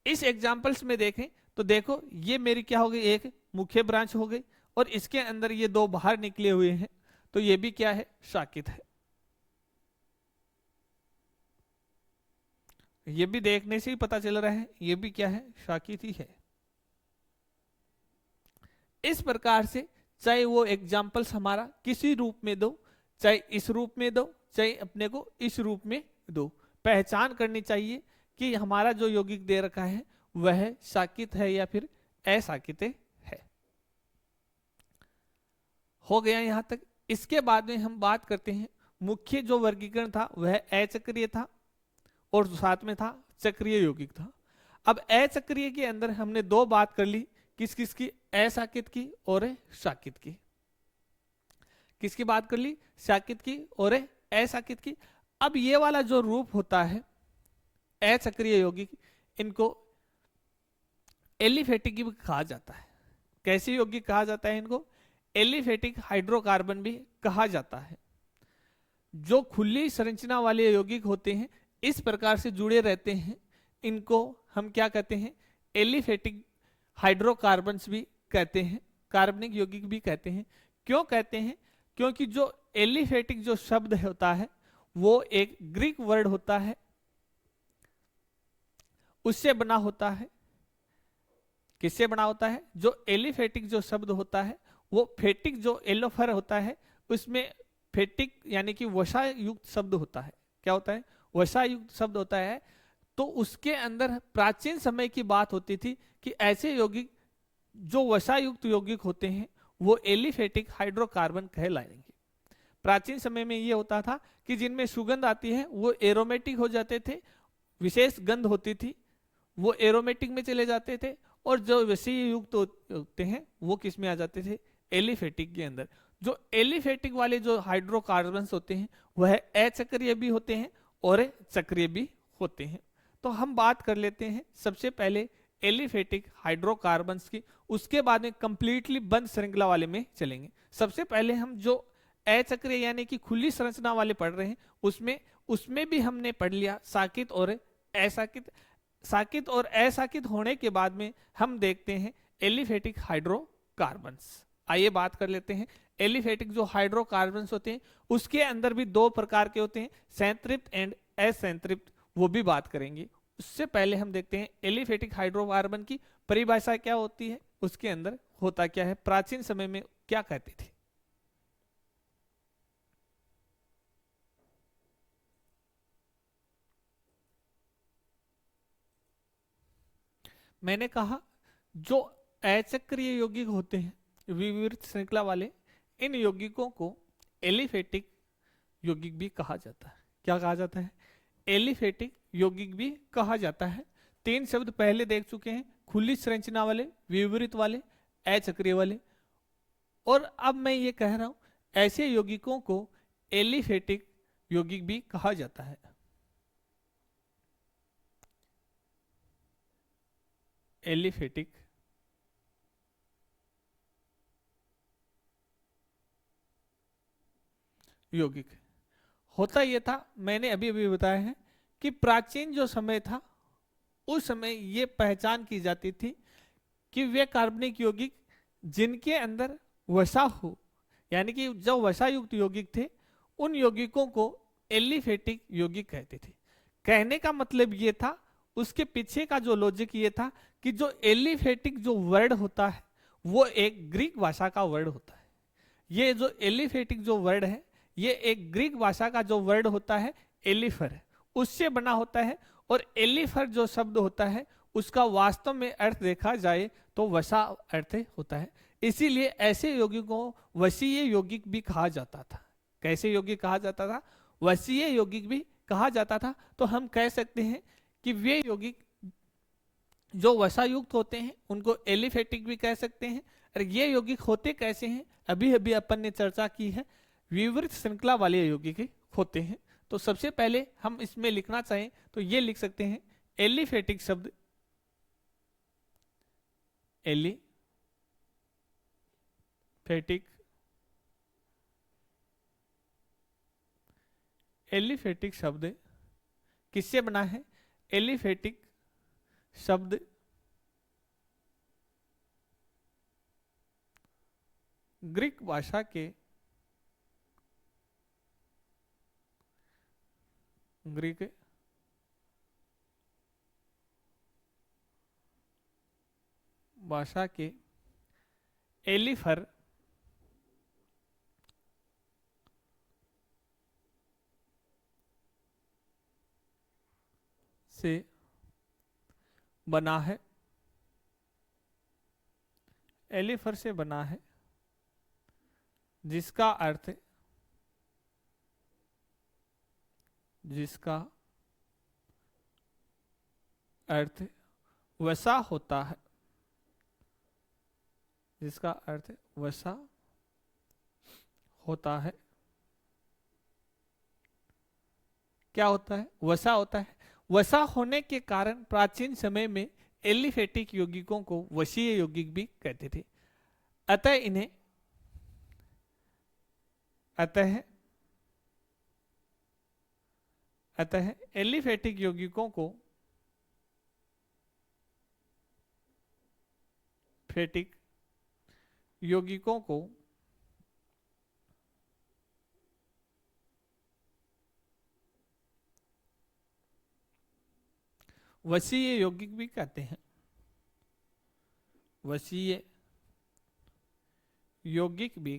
इस एग्जाम्पल्स में देखें तो देखो ये मेरी क्या हो गई, एक मुख्य ब्रांच हो गई और इसके अंदर ये दो बाहर निकले हुए हैं। तो ये भी क्या है, शाकित है। ये भी देखने से ही पता चल रहा है ये भी क्या है, शाकित ही है। इस प्रकार से चाहे वो एग्जाम्पल्स हमारा किसी रूप में दो, चाहे इस रूप में दो, चाहे अपने को इस रूप में दो, पहचान करनी चाहिए कि हमारा जो यौगिक दे रखा है वह शाकित है या फिर अशाकित है। हो गया यहां तक। इसके बाद में हम बात करते हैं, मुख्य जो वर्गीकरण था वह अचक्रीय था और साथ में था चक्रीय यौगिक था। अब अचक्रीय के अंदर हमने दो बात कर ली, किस किस की, अशाकित की और शाकित की। किसकी बात कर ली, शाकित की और अशाकित की। अब ये वाला जो रूप होता है अचक्रीय यौगिक, इनको एलिफेटिक भी कहा जाता है। कैसे यौगिक कहा जाता है इनको, एलिफेटिक हाइड्रोकार्बन भी कहा जाता है। जो खुली संरचना वाले यौगिक होते हैं, इस प्रकार से जुड़े रहते हैं, इनको हम क्या कहते हैं, एलिफेटिक हाइड्रोकार्बन्स भी कहते हैं, कार्बनिक यौगिक भी कहते हैं। क्यों कहते हैं, क्योंकि जो एलिफेटिक जो शब्द होता है वो एक ग्रीक वर्ड होता है, उससे बना होता है। किससे बना होता है, जो एलिफेटिक जो शब्द होता है वो फेटिक जो एलोफर होता है उसमें फेटिक यानी कि वसा युक्त शब्द होता है। क्या होता है, वसा युक्त शब्द होता है। तो उसके अंदर प्राचीन समय की बात होती थी कि ऐसे यौगिक जो वसा युक्त यौगिक होते हैं वो एलिफेटिक हाइड्रोकार्बन कहलाएंगे। प्राचीन समय में ये होता था कि जिनमें सुगंध आती है वो एरोमेटिक हो जाते थे, विशेष गंध होती थी वो एरोमेटिक में चले जाते थे, और जो वसीय युक्त होते हैं वो किस में आ जाते थे, एलिफेटिक के अंदर। जो एलिफेटिक वाले जो हाइड्रोकार्बन्स होते हैं वह अचक्रीय भी होते हैं और चक्रीय भी होते हैं। तो हम बात कर लेते हैं सबसे पहले एलिफेटिक हाइड्रोकार्बन्स की, उसके बाद में कंप्लीटली बंद श्रृंखला वाले में चलेंगे। सबसे पहले हम जो अचक्रीय यानी कि खुली संरचना वाले पढ़ रहे हैं उसमें भी हमने पढ़ लिया शाकित और अशाकित। शाकित और अशाकित होने के बाद में हम देखते हैं एलिफेटिक हाइड्रोकार्बन्स। आइए बात कर लेते हैं एलिफेटिक जो हाइड्रोकार्बन्स होते हैं उसके अंदर भी दो प्रकार के होते हैं, संतृप्त एंड असंतृप्त, वो भी बात करेंगे। उससे पहले हम देखते हैं एलिफेटिक हाइड्रोकार्बन की परिभाषा क्या होती है, उसके अंदर होता क्या है, प्राचीन समय में क्या कहते थे। मैंने कहा जो अचक्रीय यौगिक होते हैं विविध श्रृंखला वाले, इन यौगिकों को एलिफेटिक यौगिक भी कहा जाता है। क्या कहा जाता है, एलिफेटिक यौगिक भी कहा जाता है। तीन शब्द पहले देख चुके हैं, खुली संरचना वाले, विवरित वाले, अचक्रीय वाले। और अब मैं ये कह रहा हूं ऐसे यौगिकों को एलिफेटिक यौगिक भी कहा जाता है। एलिफेटिक यौगिक होता यह था, मैंने अभी अभी बताया है कि प्राचीन जो समय था उस समय ये पहचान की जाती थी कि वे कार्बनिक यौगिक जिनके अंदर वसा हो, यानी कि जो वसा युक्त यौगिक थे उन यौगिकों को एलिफेटिक यौगिक कहते थे। कहने का मतलब ये था, उसके पीछे का जो लॉजिक ये था कि जो एलिफेटिक जो वर्ड होता है वो एक ग्रीक भाषा का वर्ड होता है। ये जो एलिफेटिक जो वर्ड है ये एक ग्रीक भाषा का जो वर्ड होता है एलिफर है, उससे बना होता है। और एलिफर जो शब्द होता है उसका वास्तव में अर्थ देखा जाए तो वसा अर्थ होता है। इसीलिए ऐसे यौगिकों को वसीय यौगिक भी कहा जाता था। कैसे यौगिक कहा जाता था, वसीय यौगिक भी कहा जाता था। तो हम कह सकते हैं कि वे यौगिक जो वसा युक्त होते हैं उनको एलिफेटिक भी कह सकते हैं। और ये यौगिक होते कैसे हैं, अभी अभी अपन ने चर्चा की है, विवृत श्रृंखला वाले यौगिक होते हैं। तो सबसे पहले हम इसमें लिखना चाहें तो ये लिख सकते हैं एलिफेटिक शब्द, एलिफेटिक शब्द किससे बना है, एलिफेटिक शब्द ग्रीक भाषा के एलिफर से बना है, एलिफर से बना है, जिसका अर्थ वसा होता है, जिसका अर्थ वसा होता है। क्या होता है? वसा होता है। वसा होने के कारण प्राचीन समय में एलिफेटिक यौगिकों को वशीय यौगिक भी कहते थे। अतः एलिफेटिक यौगिकों को वशीय यौगिक भी कहते हैं। वशीय यौगिक भी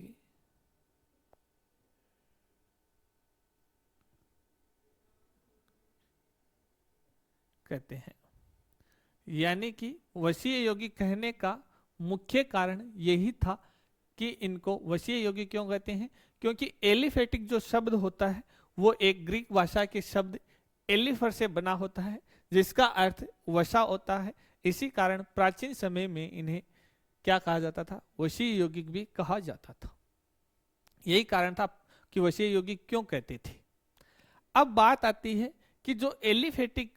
कहते हैं। यानी कि वशीय यौगिक कहने का मुख्य कारण यही था कि इनको वशीय यौगिक क्यों कहते हैं, क्योंकि एलिफेटिक जो शब्द होता है वो एक ग्रीक भाषा के शब्द एलिफर से बना होता है, जिसका अर्थ वशा होता है। इसी कारण प्राचीन समय में इन्हें क्या कहा जाता था? वशीय यौगिक भी कहा जाता था। यही कारण था कि वशीय यौगिक क्यों कहते थे। अब बात आती है कि जो एलिफेटिक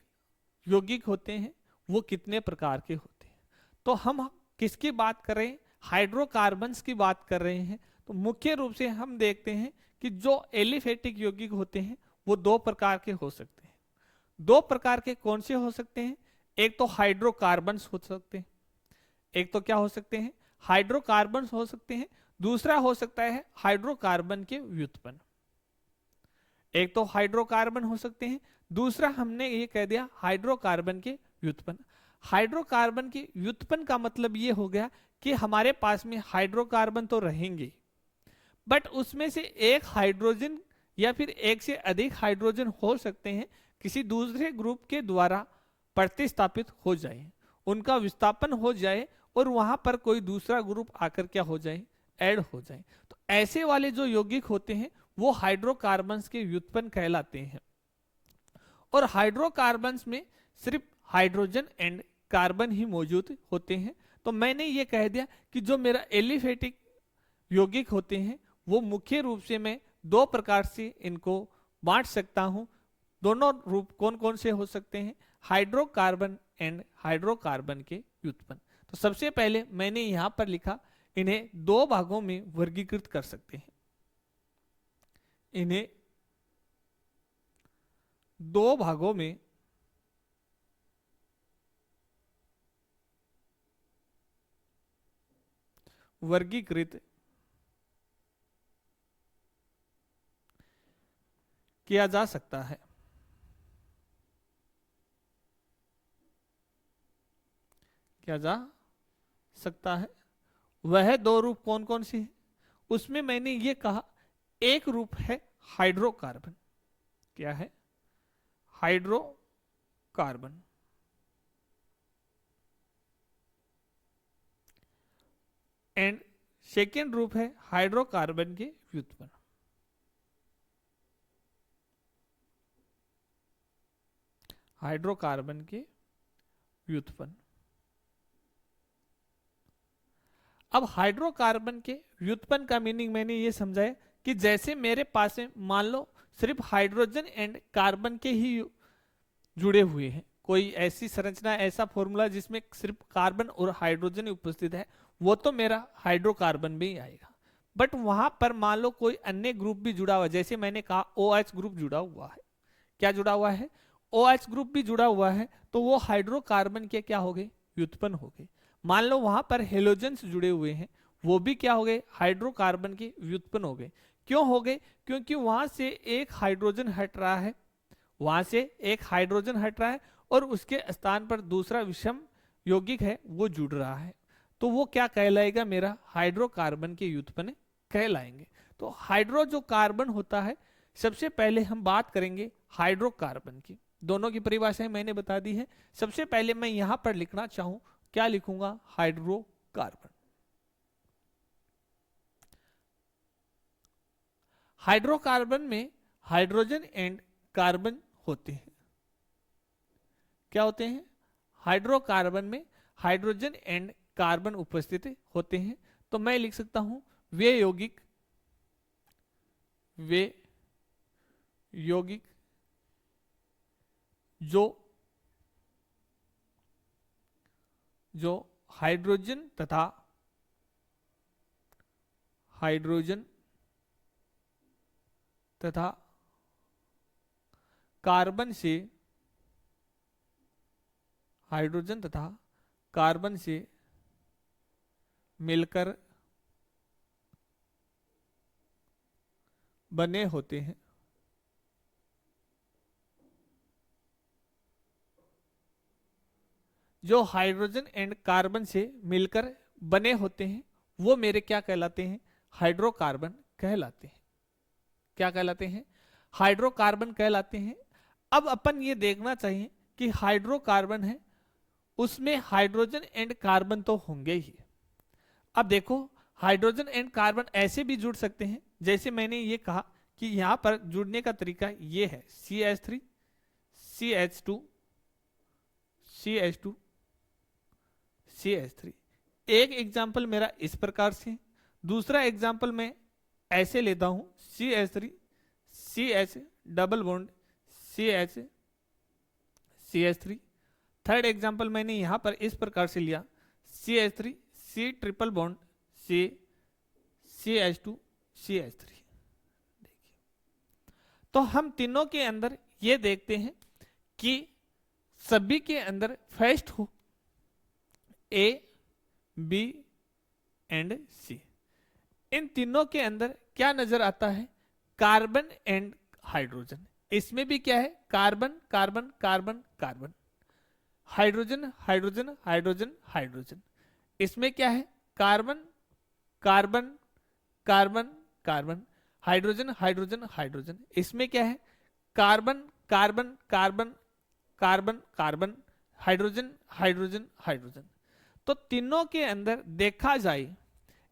यौगिक होते हैं वो कितने प्रकार के होते हैं। तो हम किसकी बात कर रहे हैं? हाइड्रोकार्बन्स की बात कर रहे हैं। तो मुख्य रूप से हम देखते हैं कि जो एलिफेटिक यौगिक होते हैं वो दो प्रकार के हो सकते हैं। दो प्रकार के कौन से हो सकते हैं? एक तो हाइड्रोकार्बन्स हो सकते हैं, एक तो क्या हो सकते हैं? हाइड्रोकार्बन्स हो सकते हैं। दूसरा हो सकता है हाइड्रोकार्बन के व्युत्पन्न। एक तो हाइड्रोकार्बन हो सकते हैं, दूसरा हमने ये कह दिया हाइड्रोकार्बन के व्युत्पन्न। हाइड्रोकार्बन के व्युत्पन्न का मतलब ये हो गया कि हमारे पास में हाइड्रोकार्बन तो रहेंगे, बट उसमें से एक हाइड्रोजन या फिर एक से अधिक हाइड्रोजन हो सकते हैं किसी दूसरे ग्रुप के द्वारा प्रतिस्थापित हो जाए, उनका विस्थापन हो जाए और वहां पर कोई दूसरा ग्रुप आकर क्या हो जाए? ऐड हो जाए। तो ऐसे वाले जो यौगिक होते हैं वो हाइड्रोकार्बन्स के व्युत्पन्न कहलाते हैं। और हाइड्रोकार्बन्स में सिर्फ हाइड्रोजन एंड कार्बन ही मौजूद होते हैं। तो मैंने ये कह दिया कि जो मेरा एलिफेटिक यौगिक होते हैं वो मुख्य रूप से मैं दो प्रकार से इनको बांट सकता हूं। दोनों रूप कौन कौन से हो सकते हैं? हाइड्रोकार्बन एंड हाइड्रोकार्बन के व्युत्पन्न। तो सबसे पहले मैंने यहां पर लिखा, इन्हें दो भागों में वर्गीकृत कर सकते हैं। इन्हें दो भागों में वर्गीकृत किया जा सकता है। किया जा सकता है। वह दो रूप कौन कौन से हैं? उसमें मैंने ये कहा, एक रूप है हाइड्रोकार्बन। क्या है? हाइड्रोकार्बन। एंड सेकेंड रूप है हाइड्रोकार्बन के व्युत्पन्न। हाइड्रोकार्बन के व्युत्पन्न। अब हाइड्रोकार्बन के व्युत्पन्न का मीनिंग मैंने ये समझाया कि जैसे मेरे पास में मान लो सिर्फ हाइड्रोजन एंड कार्बन के ही जुड़े हुए हैं, कोई ऐसी संरचना, ऐसा फॉर्मूला जिसमें सिर्फ कार्बन और हाइड्रोजन उपस्थित है, वो तो मेरा हाइड्रोकार्बन भी आएगा। बट वहां पर मान लो कोई अन्य ग्रुप भी जुड़ा हुआ है, जैसे मैंने कहा OH ग्रुप जुड़ा हुआ है। क्या जुड़ा हुआ है? OH ग्रुप भी जुड़ा हुआ है, तो वो हाइड्रोकार्बन के क्या हो गए? व्युत्पन्न हो गए। मान लो वहां पर हेलोजेंस जुड़े हुए हैं, वो भी क्या हो गए? हाइड्रोकार्बन के व्युत्पन्न हो गए। क्यों हो गए? क्योंकि वहां से एक हाइड्रोजन हट रहा है, वहां से एक हाइड्रोजन हट रहा है और उसके स्थान पर दूसरा विषम यौगिक है वो जुड़ रहा है। तो वो क्या कहलाएगा? मेरा हाइड्रोकार्बन के व्युत्पन्न कहलाएंगे। तो हाइड्रो जो कार्बन होता है, सबसे पहले हम बात करेंगे हाइड्रोकार्बन की। दोनों की परिभाषाएं मैंने बता दी है। सबसे पहले मैं यहां पर लिखना चाहूं, क्या लिखूंगा? हाइड्रोकार्बन। हाइड्रोकार्बन में हाइड्रोजन एंड कार्बन होते हैं। क्या होते हैं? हाइड्रोकार्बन में हाइड्रोजन एंड कार्बन उपस्थित होते हैं। तो मैं लिख सकता हूं वे यौगिक जो हाइड्रोजन तथा कार्बन से मिलकर बने होते हैं। जो हाइड्रोजन एंड कार्बन से मिलकर बने होते हैं वो मेरे क्या कहलाते हैं? हाइड्रोकार्बन कहलाते हैं। क्या कहलाते हैं? हाइड्रोकार्बन कहलाते हैं। अब अपन ये देखना चाहिए कि हाइड्रोकार्बन है उसमें हाइड्रोजन एंड कार्बन तो होंगे ही। अब देखो हाइड्रोजन एंड कार्बन ऐसे भी जुड़ सकते हैं, जैसे मैंने ये कहा कि यहां पर जुड़ने का तरीका ये है CH3 CH2 CH2 CH3। एक एग्जाम्पल मेरा इस प्रकार से, दूसरा एग्जाम्पल मैं ऐसे लेता हूं CH3 CH double bond CH3। Third example मैंने यहां पर इस प्रकार से लिया CH3 C triple bond CH2 CH3। देखिए तो हम तीनों के अंदर ये देखते हैं कि सभी के अंदर फर्स्ट हो A B एंड C। इन तीनों के अंदर क्या नजर आता है? Carbon and hydrogen. इसमें भी क्या है? Carbon carbon carbon carbon, hydrogen hydrogen hydrogen hydrogen. इसमें क्या है? Carbon carbon carbon carbon, hydrogen hydrogen hydrogen. इसमें क्या है? Carbon carbon carbon carbon carbon, hydrogen hydrogen hydrogen. तो तीनों के अंदर देखा जाए,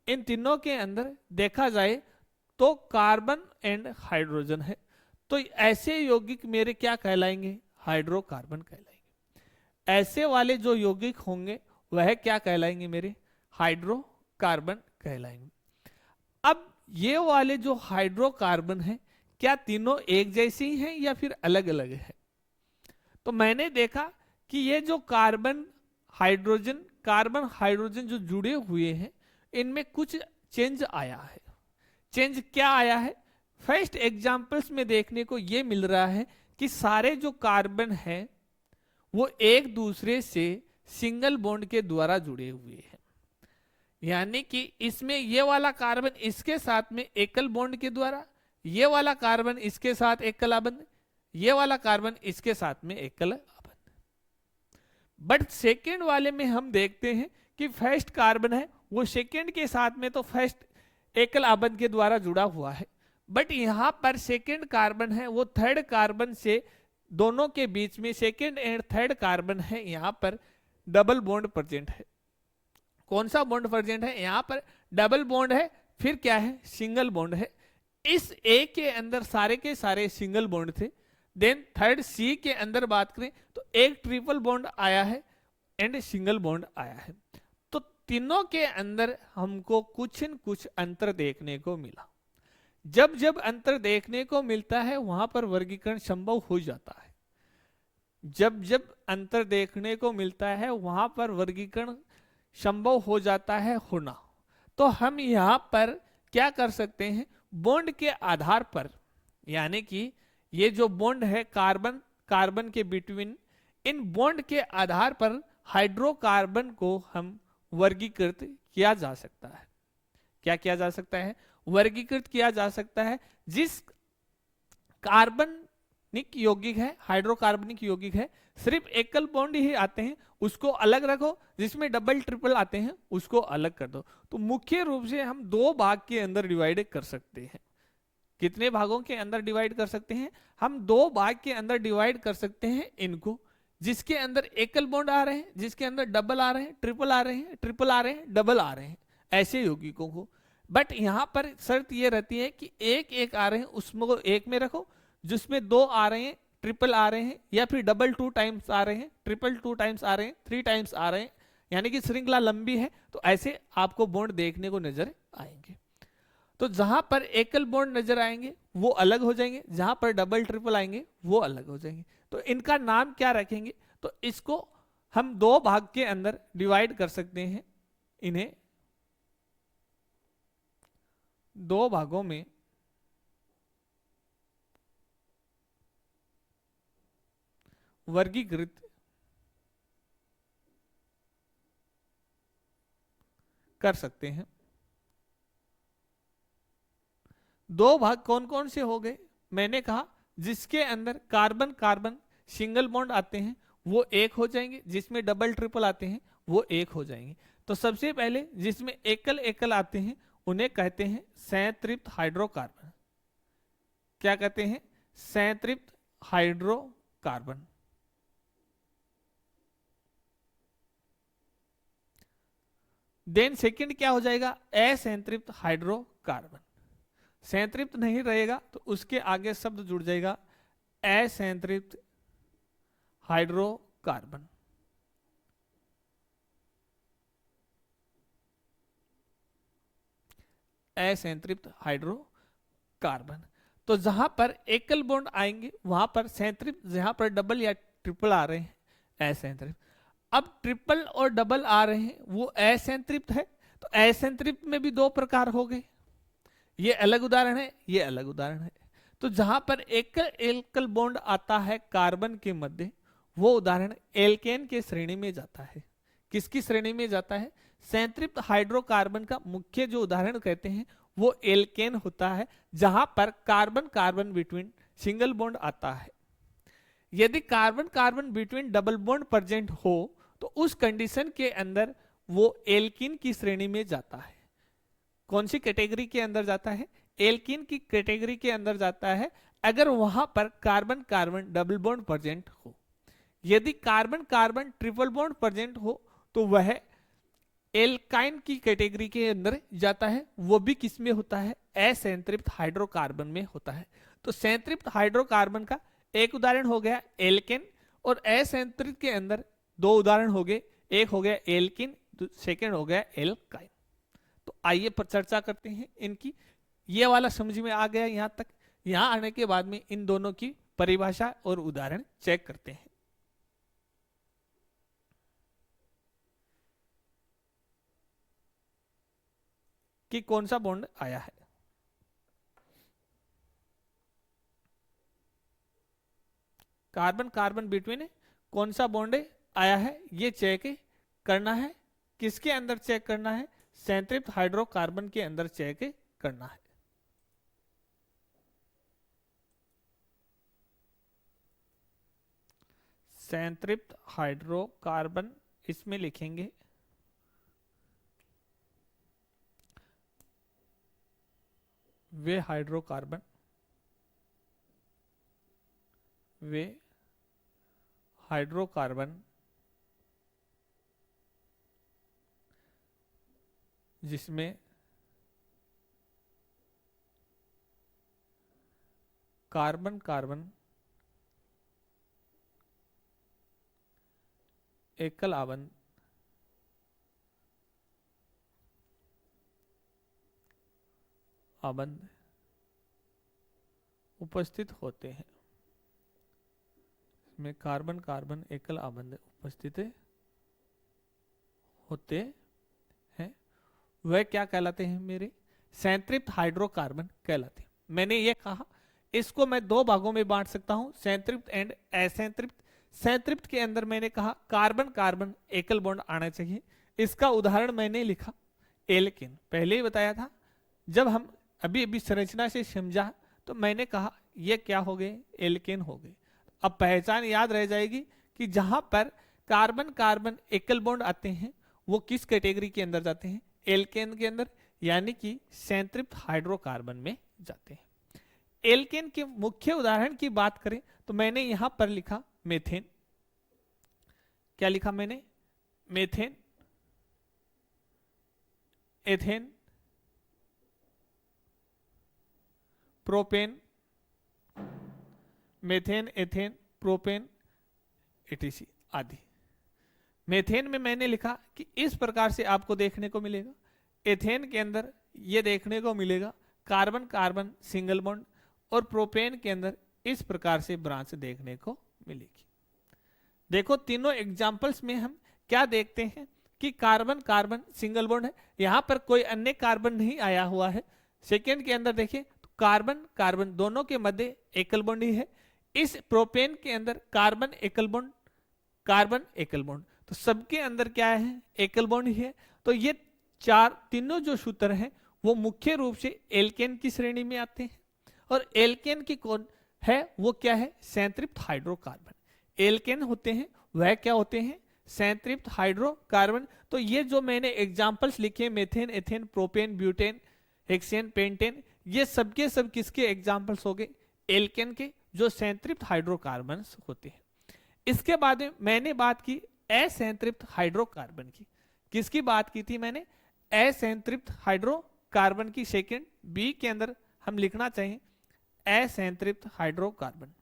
इन तीनों के अंदर देखा जाए तो कार्बन एंड हाइड्रोजन है। तो ऐसे यौगिक मेरे क्या कहलाएंगे? हाइड्रोकार्बन कहलाएंगे। ऐसे वाले जो यौगिक होंगे वह क्या कहलाएंगे? मेरे हाइड्रोकार्बन कहलाएंगे। अब ये वाले जो हाइड्रोकार्बन हैं क्या तीनों एक जैसे ही हैं या फिर अलग अलग है? तो मैंने देखा कि ये जो कार्बन हाइड्रोजन जो जुड़े हुए हैं इनमें कुछ चेंज आया है। चेंज क्या आया है? फर्स्ट एग्जांपल्स में देखने को ये मिल रहा है कि सारे जो कार्बन हैं वो एक दूसरे से सिंगल बॉन्ड के द्वारा जुड़े हुए हैं। यानी कि इसमें ये वाला कार्बन इसके साथ में एकल बॉन्ड के द्वारा, ये वाला कार्बन इसके साथ एकल आबंध, ये वाला कार्बन इसके साथ में एकल आबंध। बट सेकेंड वाले में हम देखते हैं कि फर्स्ट कार्बन है वो सेकेंड के साथ में तो फर्स्ट एकल आबंध के द्वारा जुड़ा हुआ है, बट यहां पर सेकेंड कार्बन है वो थर्ड कार्बन से, दोनों के बीच में सेकेंड एंड थर्ड कार्बन है, यहां पर डबल बॉन्ड प्रेजेंट है। कौन सा बॉन्ड प्रेजेंट है? यहां पर डबल बॉन्ड है, फिर क्या है? सिंगल बॉन्ड है। इस ए के अंदर सारे के सारे सिंगल बॉन्ड थे। देन थर्ड सी के अंदर बात करें तो एक ट्रिपल बॉन्ड आया है एंड सिंगल बॉन्ड आया है। तो तीनों के अंदर हमको कुछ न कुछ अंतर देखने को मिला। जब जब अंतर देखने को मिलता है वहां पर वर्गीकरण संभव हो जाता है। जब जब अंतर देखने को मिलता है वहां पर वर्गीकरण संभव हो जाता है होना। तो हम यहां पर क्या कर सकते हैं? बॉन्ड के आधार पर, यानी कि ये जो बॉन्ड है कार्बन कार्बन के बिटवीन, इन बॉन्ड के आधार पर हाइड्रोकार्बन को हम वर्गीकृत किया जा सकता है। क्या किया जा सकता है? वर्गीकृत किया जा सकता है। जिस कार्बनिक यौगिक है, हाइड्रोकार्बनिक यौगिक है, सिर्फ एकल बॉन्ड ही आते हैं उसको अलग रखो, जिसमें डबल ट्रिपल आते हैं उसको अलग कर दो। तो मुख्य रूप से हम दो भाग के अंदर डिवाइड कर सकते हैं। कितने भागों के अंदर डिवाइड कर सकते हैं? हम 2 भाग के अंदर डिवाइड कर सकते हैं इनको, जिसके अंदर एकल बॉन्ड आ रहे हैं, जिसके अंदर डबल आ रहे हैं, ट्रिपल आ रहे हैं, ट्रिपल आ रहे हैं, डबल आ रहे हैं, ऐसे यौगिकों को। बट यहां पर शर्त ये रहती है कि एक एक आ रहे हैं उसमें एक में रखो, जिसमें 2 आ रहे हैं, ट्रिपल आ रहे हैं, या फिर डबल 2 टाइम्स आ रहे हैं, ट्रिपल 2 टाइम्स आ रहे हैं, 3 टाइम्स आ रहे हैं, यानी कि श्रृंखला लंबी है, तो ऐसे आपको बॉन्ड देखने को नजर आएंगे। तो जहां पर एकल बॉन्ड नजर आएंगे वो अलग हो जाएंगे, जहां पर डबल ट्रिपल आएंगे वो अलग हो जाएंगे। तो इनका नाम क्या रखेंगे? तो इसको हम 2 भाग के अंदर डिवाइड कर सकते हैं, इन्हें 2 भागों में वर्गीकृत कर सकते हैं। 2 भाग कौन कौन से हो गए? मैंने कहा जिसके अंदर कार्बन कार्बन सिंगल बॉन्ड आते हैं वो एक हो जाएंगे, जिसमें डबल ट्रिपल आते हैं वो एक हो जाएंगे। तो सबसे पहले जिसमें एकल एकल आते हैं उन्हें कहते हैं संतृप्त हाइड्रोकार्बन। क्या कहते हैं? संतृप्त हाइड्रोकार्बन। देन सेकंड क्या हो जाएगा? असंतृप्त हाइड्रोकार्बन। संतृप्त नहीं रहेगा तो उसके आगे शब्द जुड़ जाएगा असंतृप्त हाइड्रोकार्बन। असंतृप्त हाइड्रोकार्बन। तो जहां पर एकल बॉन्ड आएंगे वहां पर संतृप्त, जहां पर डबल या ट्रिपल आ रहे हैं असंतृप्त। अब ट्रिपल और डबल आ रहे हैं वो असंतृप्त है, तो असंतृप्त में भी 2 प्रकार हो गए। ये अलग उदाहरण है, ये अलग उदाहरण है। तो जहां पर एकल एकल बॉन्ड आता है कार्बन के मध्य, वो उदाहरण एल्केन के श्रेणी में जाता है। किसकी श्रेणी में जाता है? संतृप्त हाइड्रोकार्बन का मुख्य जो उदाहरण कहते हैं वो एल्केन होता है, जहां पर carbon carbon between single bond आता है। यदि carbon carbon between double bond present हो तो उस कंडीशन के अंदर वो एल्कीन की श्रेणी में जाता है। कौन सी कैटेगरी के अंदर जाता है? एल्कीन की कैटेगरी के अंदर जाता है, अगर वहां पर carbon carbon double bond present हो। यदि carbon carbon triple bond present हो तो वह एल्काइन की कैटेगरी के अंदर जाता है। वो भी किस में होता है? असंतृप्त हाइड्रोकार्बन में होता है। तो संतृप्त हाइड्रोकार्बन का एक उदाहरण हो गया एल्केन, और असंतृप्त के अंदर 2 उदाहरण हो गए, एक हो गया एल्किन, सेकेंड हो गया एल्काइन। तो आइए पर चर्चा करते हैं इनकी। ये वाला समझ में आ गया यहां तक। यहां आने के बाद में इन दोनों की परिभाषा और उदाहरण चेक करते हैं। कि कौन सा बॉन्ड आया है। कार्बन कार्बन बिटवीन कौन सा बॉन्ड आया है ये चेक करना है। किसके अंदर चेक करना है? संतृप्त हाइड्रोकार्बन के अंदर चेक करना है। संतृप्त हाइड्रोकार्बन इसमें लिखेंगे वे हाइड्रोकार्बन, वे हाइड्रोकार्बन जिसमें कार्बन कार्बन एकल आबंध उपस्थित होते हैं। इसमें कार्बन कार्बन एकल आबंध उपस्थित होते हैं। वह क्या कहलाते हैं? मेरे संतृप्त हाइड्रोकार्बन कहलाते हैं। मैंने ये कहा इसको मैं 2 भागों में बांट सकता हूं, संतृप्त एंड असंतृप्त। संतृप्त के अंदर मैंने कहा कार्बन कार्बन एकल बॉन्ड आना चाहिए। इसका उदाहरण मैंने लिखा एल्केन, पहले ही बताया था। जब हम अभी अभी संरचना से समझा तो मैंने कहा ये क्या हो गए? एल्केन हो गए। अब पहचान याद रह जाएगी कि जहां पर कार्बन कार्बन एकल बॉन्ड आते हैं वो किस कैटेगरी के अंदर जाते हैं? एल्केन के अंदर, यानी कि संतृप्त हाइड्रोकार्बन में जाते हैं। एल्केन के मुख्य उदाहरण की बात करें तो मैंने यहां पर लिखा मेथेन। क्या लिखा मैंने? Methane, ethane, propane, methane, ethane, propane, ETC आदि। मेथेन में मैंने लिखा कि इस प्रकार से आपको देखने को मिलेगा। एथेन के अंदर ये देखने को मिलेगा कार्बन कार्बन सिंगल बॉन्ड, और प्रोपेन के अंदर इस प्रकार से ब्रांच देखने को मिलेगी। देखो तीनों एग्जाम्पल्स में हम क्या देखते हैं कि कार्बन कार्बन सिंगल बॉन्ड है, यहां पर कोई अन्य कार्बन नहीं आया हुआ है। सेकेंड के अंदर देखिए तो कार्बन कार्बन दोनों के मध्य एकल बॉन्ड ही है। इस प्रोपेन के अंदर कार्बन एकल बॉन्ड, कार्बन एकल बॉन्ड, तो सबके अंदर क्या है? एकल बॉन्ड ही है। तो ये तीनों जो सूत्र हैं वो मुख्य रूप से एल्केन की श्रेणी में आते हैं। और एल्केन की कौन है? वो क्या है? संतृप्त हाइड्रोकार्बन। एल्केन होते हैं वह क्या होते हैं? संतृप्त हाइड्रोकार्बन। तो ये जो मैंने एग्जांपल्स लिखे, methane, ethane, propane, butane, hexane, pentane, ये सबके सब किसके एग्जांपल्स हो गए? एल्केन के, जो संतृप्त हाइड्रोकार्बन होते हैं। इसके बाद में मैंने बात की असंतृप्त हाइड्रोकार्बन की। किसकी बात की थी मैंने? असंतृप्त हाइड्रोकार्बन की। सेकेंड बी के अंदर हम लिखना चाहिए असंतृप्त हाइड्रोकार्बन।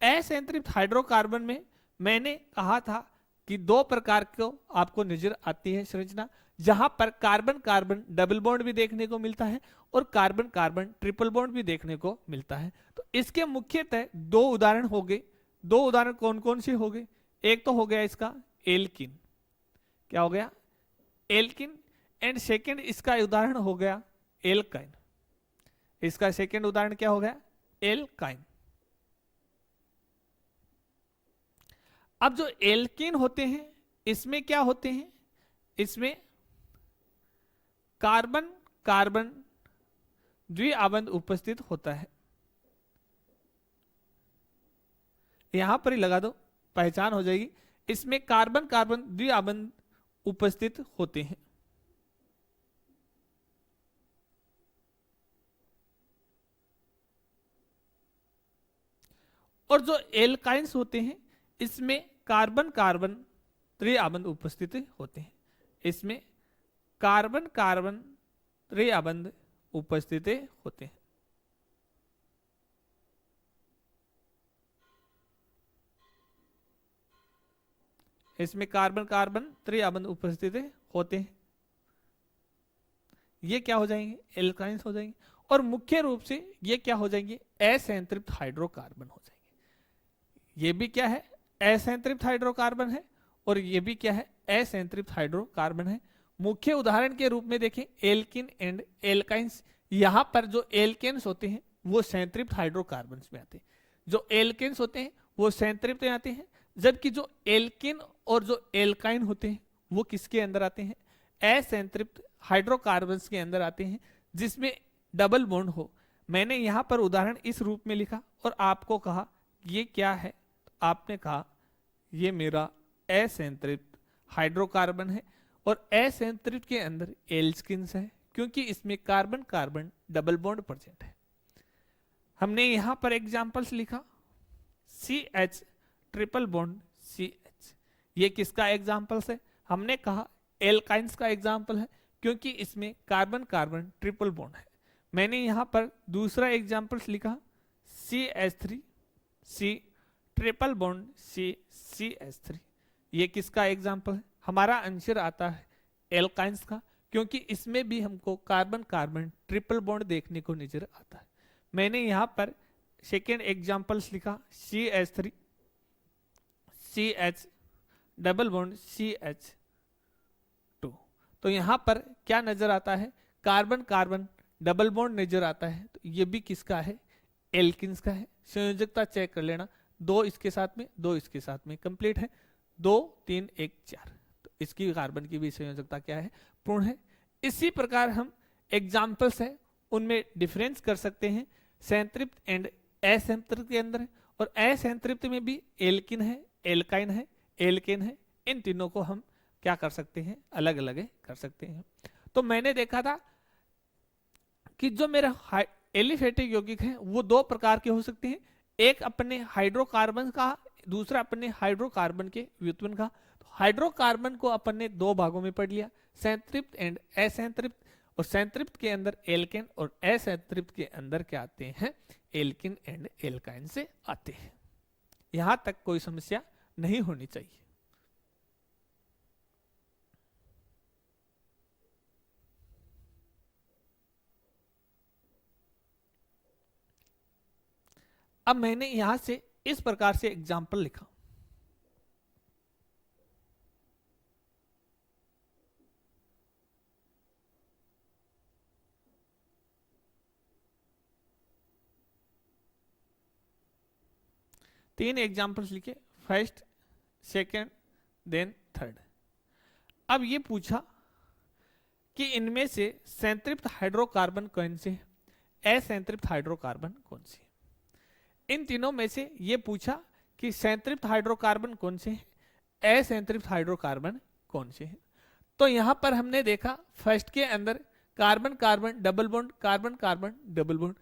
असंतृप्त हाइड्रोकार्बन में मैंने कहा था कि दो प्रकार को आपको नजर आती है संरचना, जहां पर कार्बन कार्बन डबल बॉन्ड भी देखने को मिलता है और कार्बन कार्बन ट्रिपल बॉन्ड भी देखने को मिलता है। तो इसके मुख्यतः दो उदाहरण हो गए। दो उदाहरण कौन कौन से हो गए? एक तो हो गया इसका एल्किन। क्या हो गया? एल्किन। एंड सेकेंड इसका उदाहरण हो गया एल्काइन। इसका सेकेंड उदाहरण क्या हो गया? एल्काइन। अब जो एल्कीन होते हैं इसमें क्या होते हैं? इसमें कार्बन कार्बन द्विआबंध उपस्थित होता है। यहां पर ही लगा दो, पहचान हो जाएगी। इसमें कार्बन कार्बन द्विआबंध उपस्थित होते हैं। और जो एल्काइंस होते हैं इसमें कार्बन कार्बन त्रिआबंध उपस्थित होते हैं। इसमें कार्बन कार्बन त्रिआबंध उपस्थित होते हैं। इसमें कार्बन कार्बन त्रिआबंध उपस्थित होते हैं। ये क्या हो जाएंगे? एल्काइंस हो जाएंगे। और मुख्य रूप से ये क्या हो जाएंगे? असंतृप्त हाइड्रोकार्बन हो जाएंगे। ये भी क्या है? असंतृप्त हाइड्रोकार्बन है। और ये भी क्या है? असंतृप्त हाइड्रोकार्बन है। मुख्य उदाहरण के रूप में देखें एल्किन एंड एल्काइंस। यहां पर जो एल्केन्स होते हैं वो संतृप्त हाइड्रोकार्बन में आते हैं, जो एल्केन्स होते हैं वो संतृप्त में आते हैं, जबकि जो एल्किन और जो एल्काइन होते हैं वो किसके अंदर आते हैं? असंतृप्त हाइड्रोकार्बन्स के अंदर आते हैं, जिसमें डबल बॉन्ड हो। मैंने यहां पर उदाहरण इस रूप में लिखा और आपको कहा ये क्या है? आपने कहा ये मेरा असंतृप्त हाइड्रोकार्बन है। और असंतृप्त के अंदर एल्किन्स है, क्योंकि इसमें carbon carbon double bond present है। हमने यहां पर एग्जांपल्स लिखा CH ट्रिपल बॉन्ड CH। ये किसका एग्जांपल्स है? हमने कहा एल्काइंस का एग्जांपल है, क्योंकि इसमें कार्बन कार्बन ट्रिपल बॉन्ड है। मैंने यहां पर दूसरा एग्जांपल्स लिखा CH3 C triple bond CH3। ये किसका एग्जांपल है? हमारा आंसर आता है एल्काइंस का, क्योंकि इसमें भी हमको कार्बन कार्बन ट्रिपल बॉन्ड देखने को नजर आता है। मैंने यहां पर सेकेंड एग्जांपल्स लिखा CH3 CH double bond CH2। तो यहां पर क्या नजर आता है? कार्बन कार्बन डबल बॉन्ड नजर आता है। तो ये भी किसका है? एल्किन्स का है। संयोजकता चेक कर लेना, 2 इसके साथ में, 2 इसके साथ में कंप्लीट है। 2 3 1 4। तो इसकी कार्बन की भी संयोजकता क्या है? पूर्ण है। इसी प्रकार हम एग्जाम्पल्स है उनमें डिफरेंस कर सकते हैं संतृप्त एंड असंतृप्त के अंदर। और असंतृप्त में भी एल्किन है, एल्काइन है, एल्केन है। इन तीनों को हम क्या कर सकते हैं, अलग अलग कर सकते हैं। तो मैंने देखा था कि जो मेरा एलिफेटिक यौगिक है वो दो प्रकार के हो सकते हैं, एक अपने हाइड्रोकार्बन का, दूसरा अपने हाइड्रोकार्बन के व्युत्पन्न का। तो हाइड्रोकार्बन को अपन ने दो भागों में पढ़ लिया, संतृप्त एंड असंतृप्त, और संतृप्त के अंदर एल्केन और असंतृप्त के अंदर क्या आते हैं, एल्किन एंड एल्काइन से आते हैं। यहां तक कोई समस्या नहीं होनी चाहिए। अब मैंने यहां से इस प्रकार से एग्जाम्पल लिखा, तीन एग्जाम्पल्स लिखे, फर्स्ट, सेकंड, देन थर्ड। अब ये पूछा कि इनमें से संतृप्त हाइड्रोकार्बन कौन से हैं, असंतृप्त हाइड्रोकार्बन कौन से हैं। इन तीनों में से ये पूछा कि संतृप्त हाइड्रोकार्बन कौन से हैं, असंतृप्त हाइड्रोकार्बन कौन से हैं। तो यहां पर हमने देखा फर्स्ट के अंदर carbon carbon double bond, carbon carbon double bond,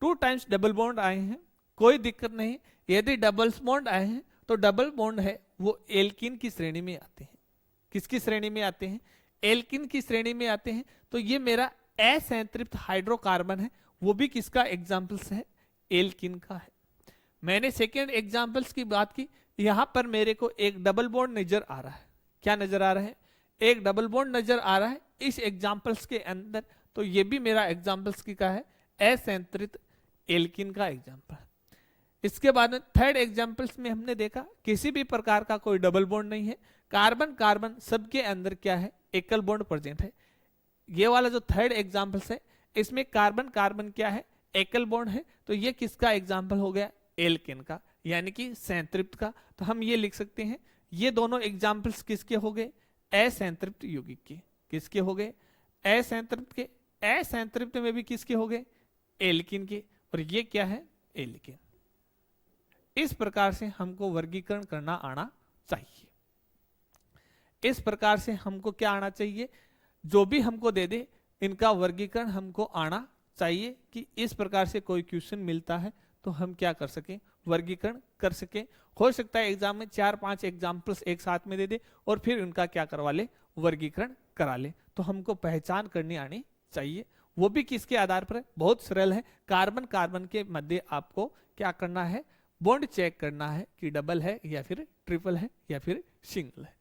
2 times double bond आए हैं, कोई दिक्कत नहीं। यदि डबल बॉन्ड आए हैं तो डबल बॉन्ड है वो एल्किन की श्रेणी में आते हैं। किसकी श्रेणी में आते हैं, एल्किन की श्रेणी में आते हैं। तो ये मेरा असंतृप्त हाइड्रोकार्बन है, वो भी किसका एग्जाम्पल्स है, एल्किन का है। मैंने सेकेंड एग्जाम्पल्स की बात की, यहां पर मेरे को एक डबल बॉन्ड नजर आ रहा है। क्या नजर आ रहा है, एक डबल बॉन्ड नजर आ रहा है इस एग्जाम्पल्स के अंदर। तो ये भी मेरा एग्जाम्पल्स की का है, असंतृप्त एल्किन का एग्जाम्पल। इसके बाद में थर्ड एग्जाम्पल्स में हमने देखा किसी भी प्रकार का कोई डबल बॉन्ड नहीं है, कार्बन कार्बन सबके अंदर क्या है, एकल बॉन्ड प्रेजेंट है। ये वाला जो थर्ड एग्जाम्पल्स है इसमें कार्बन कार्बन क्या है, एकल बॉन्ड है। तो ये किसका एग्जाम्पल हो गया, एल्केन का, यानी कि संतृप्त का। तो हम ये लिख सकते हैं ये दोनों एग्जाम्पल्स किसके हो गए, असंतृप्त यौगिक के। किसके हो गए, असंतृप्त के। असंतृप्त में भी किसके हो गए, एल्किन के। और ये क्या है, एल्किन। इस प्रकार से हमको वर्गीकरण करना आना चाहिए। इस प्रकार से हमको क्या आना चाहिए, जो भी हमको दे दे इनका वर्गीकरण हमको आना चाहिए, कि इस प्रकार से कोई क्वेश्चन मिलता है तो हम क्या कर सकें, वर्गीकरण कर सकें। हो सकता है एग्जाम में 4-5 एग्जाम्पल्स एक साथ में दे दे और फिर उनका क्या करवा ले, वर्गीकरण करा ले। तो हमको पहचान करनी आनी चाहिए, वो भी किसके आधार पर है, बहुत सरल है। कार्बन कार्बन के मध्य आपको क्या करना है, बॉन्ड चेक करना है कि डबल है या फिर ट्रिपल है या फिर सिंगल है।